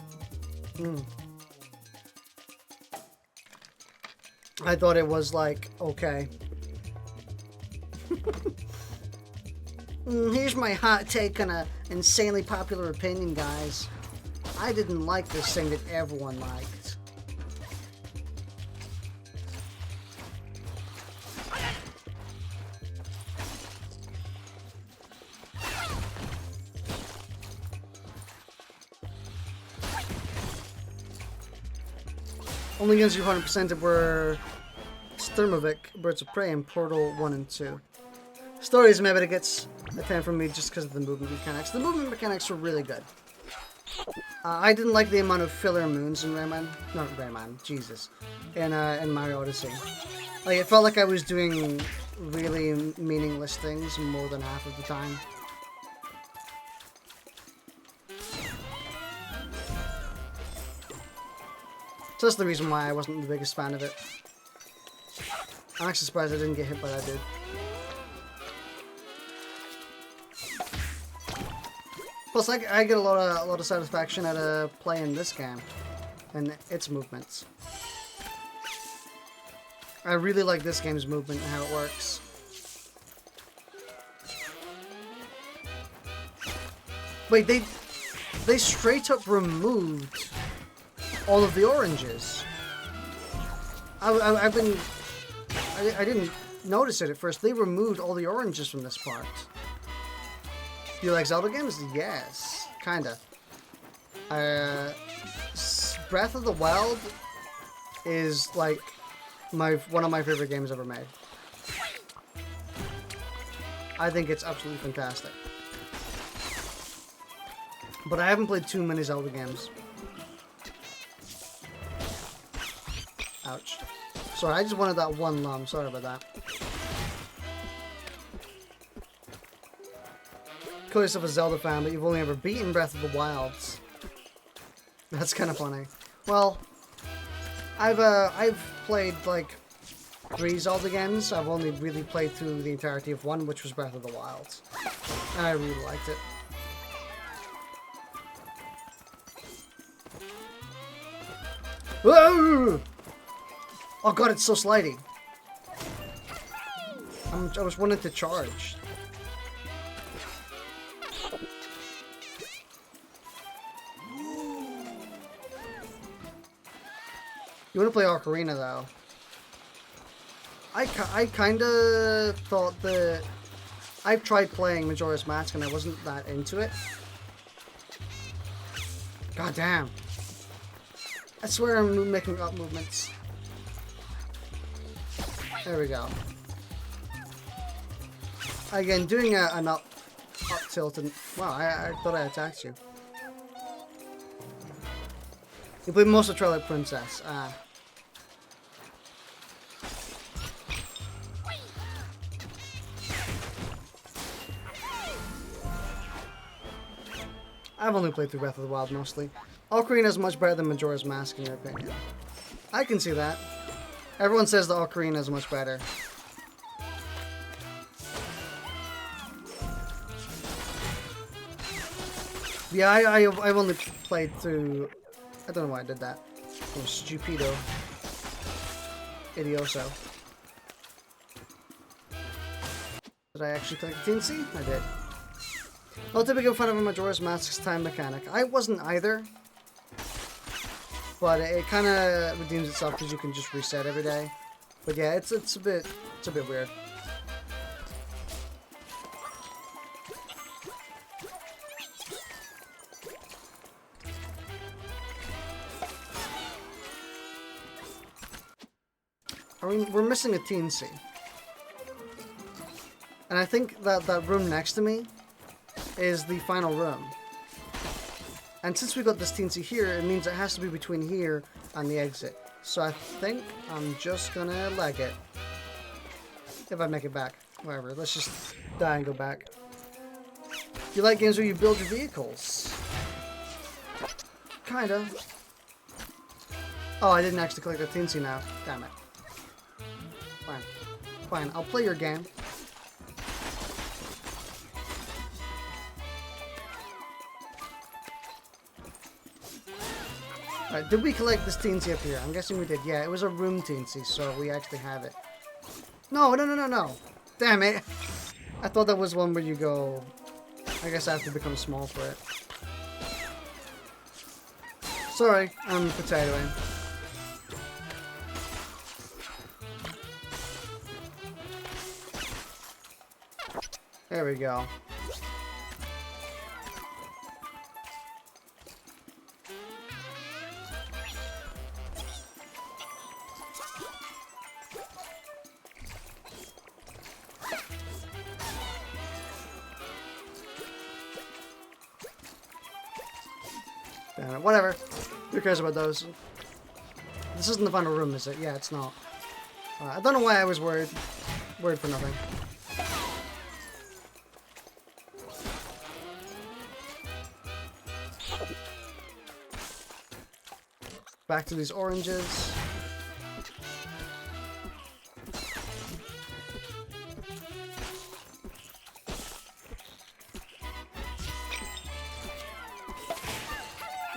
I thought it was, like, okay. Here's my hot take on an insanely popular opinion, guys. I didn't like this thing that everyone liked. Only games you 100%ed were Sturmovik, Birds of Prey, and Portal 1 and 2. Stories, maybe it gets a 10 from me just because of the movement mechanics. The movement mechanics were really good. I didn't like the amount of filler moons in Rayman. Not Rayman, Jesus. In Mario Odyssey. Like, it felt like I was doing really meaningless things more than half of the time. So that's the reason why I wasn't the biggest fan of it. I'm actually surprised I didn't get hit by that dude. Plus, I get a lot of satisfaction out of playing this game and its movements. I really like this game's movement and how it works. Wait, they straight up removed all of the oranges. I didn't notice it at first. They removed all the oranges from this part. You like Zelda games? Yes, kinda. Breath of the Wild is like one of my favorite games ever made. I think it's absolutely fantastic. But I haven't played too many Zelda games. Ouch. Sorry, I just wanted that one lump. Sorry about that. Call yourself a Zelda fan, but you've only ever beaten Breath of the Wilds. That's kind of funny. Well, I've played like 3 Zelda games. I've only really played through the entirety of one, which was Breath of the Wilds. And I really liked it. Whoa! Oh god, it's so slidey. I was wanting to charge. You want to play Ocarina though? I kinda thought that I've tried playing Majora's Mask and I wasn't that into it. God damn. I swear I'm making up movements. There we go. Again, doing an up tilt and... Wow, I thought I attacked you. You played most of Twilight Princess. Ah. I've only played through Breath of the Wild mostly. Ocarina is much better than Majora's Mask in your opinion. I can see that. Everyone says the Ocarina is much better. Yeah, I've only played through... I don't know why I did that. It was stupido. Idioso. Did I actually collect the TNC? I did. Not to be a fan of a Majora's Mask's time mechanic. I wasn't either. But it kind of redeems itself because you can just reset every day. But yeah, it's a bit weird. I mean, we're missing a TNC. And I think that room next to me is the final room. And since we got this TNC here, it means it has to be between here and the exit. So I think I'm just gonna leg it. If I make it back. Whatever, let's just die and go back. You like games where you build your vehicles? Kinda. Oh, I didn't actually collect the TNC now. Damn it. Fine. Fine, I'll play your game. Alright, did we collect this TNC up here? I'm guessing we did. Yeah, it was a room TNC, so we actually have it. No. Damn it. I thought that was one where you go... I guess I have to become small for it. Sorry, I'm potatoing. There we go. Damn it, whatever. Who cares about those? This isn't the final room, is it? Yeah, it's not. I don't know why I was worried. Worried for nothing. Back to these oranges.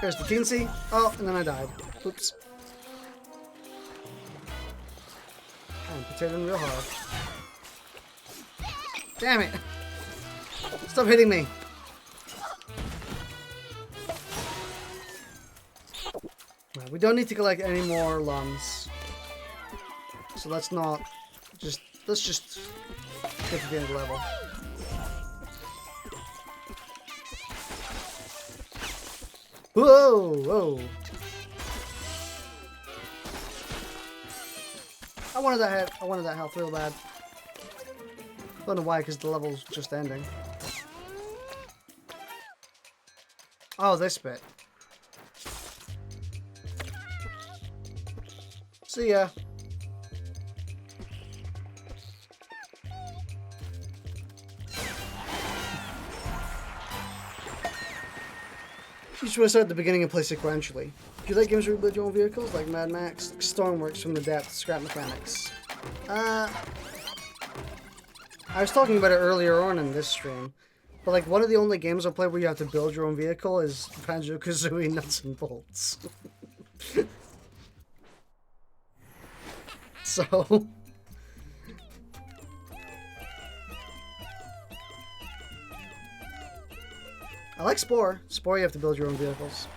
There's the teensy. Oh, and then I died. Oops. I'm potatoing real hard. Damn it! Stop hitting me! Right, we don't need to collect any more lungs. So let's not just... Let's just get to the end of the level. Whoa! Whoa! I wanted that health real bad. Don't know why, because the level's just ending. Oh, this bit. See ya. You just want to start at the beginning and play sequentially. Do you like games where you build your own vehicles, like Mad Max, Stormworks from the depth, scrap mechanics? I was talking about it earlier on in this stream, but like one of the only games I play where you have to build your own vehicle is Banjo-Kazooie Nuts and Bolts. So... I like Spore. Spore, you have to build your own vehicles.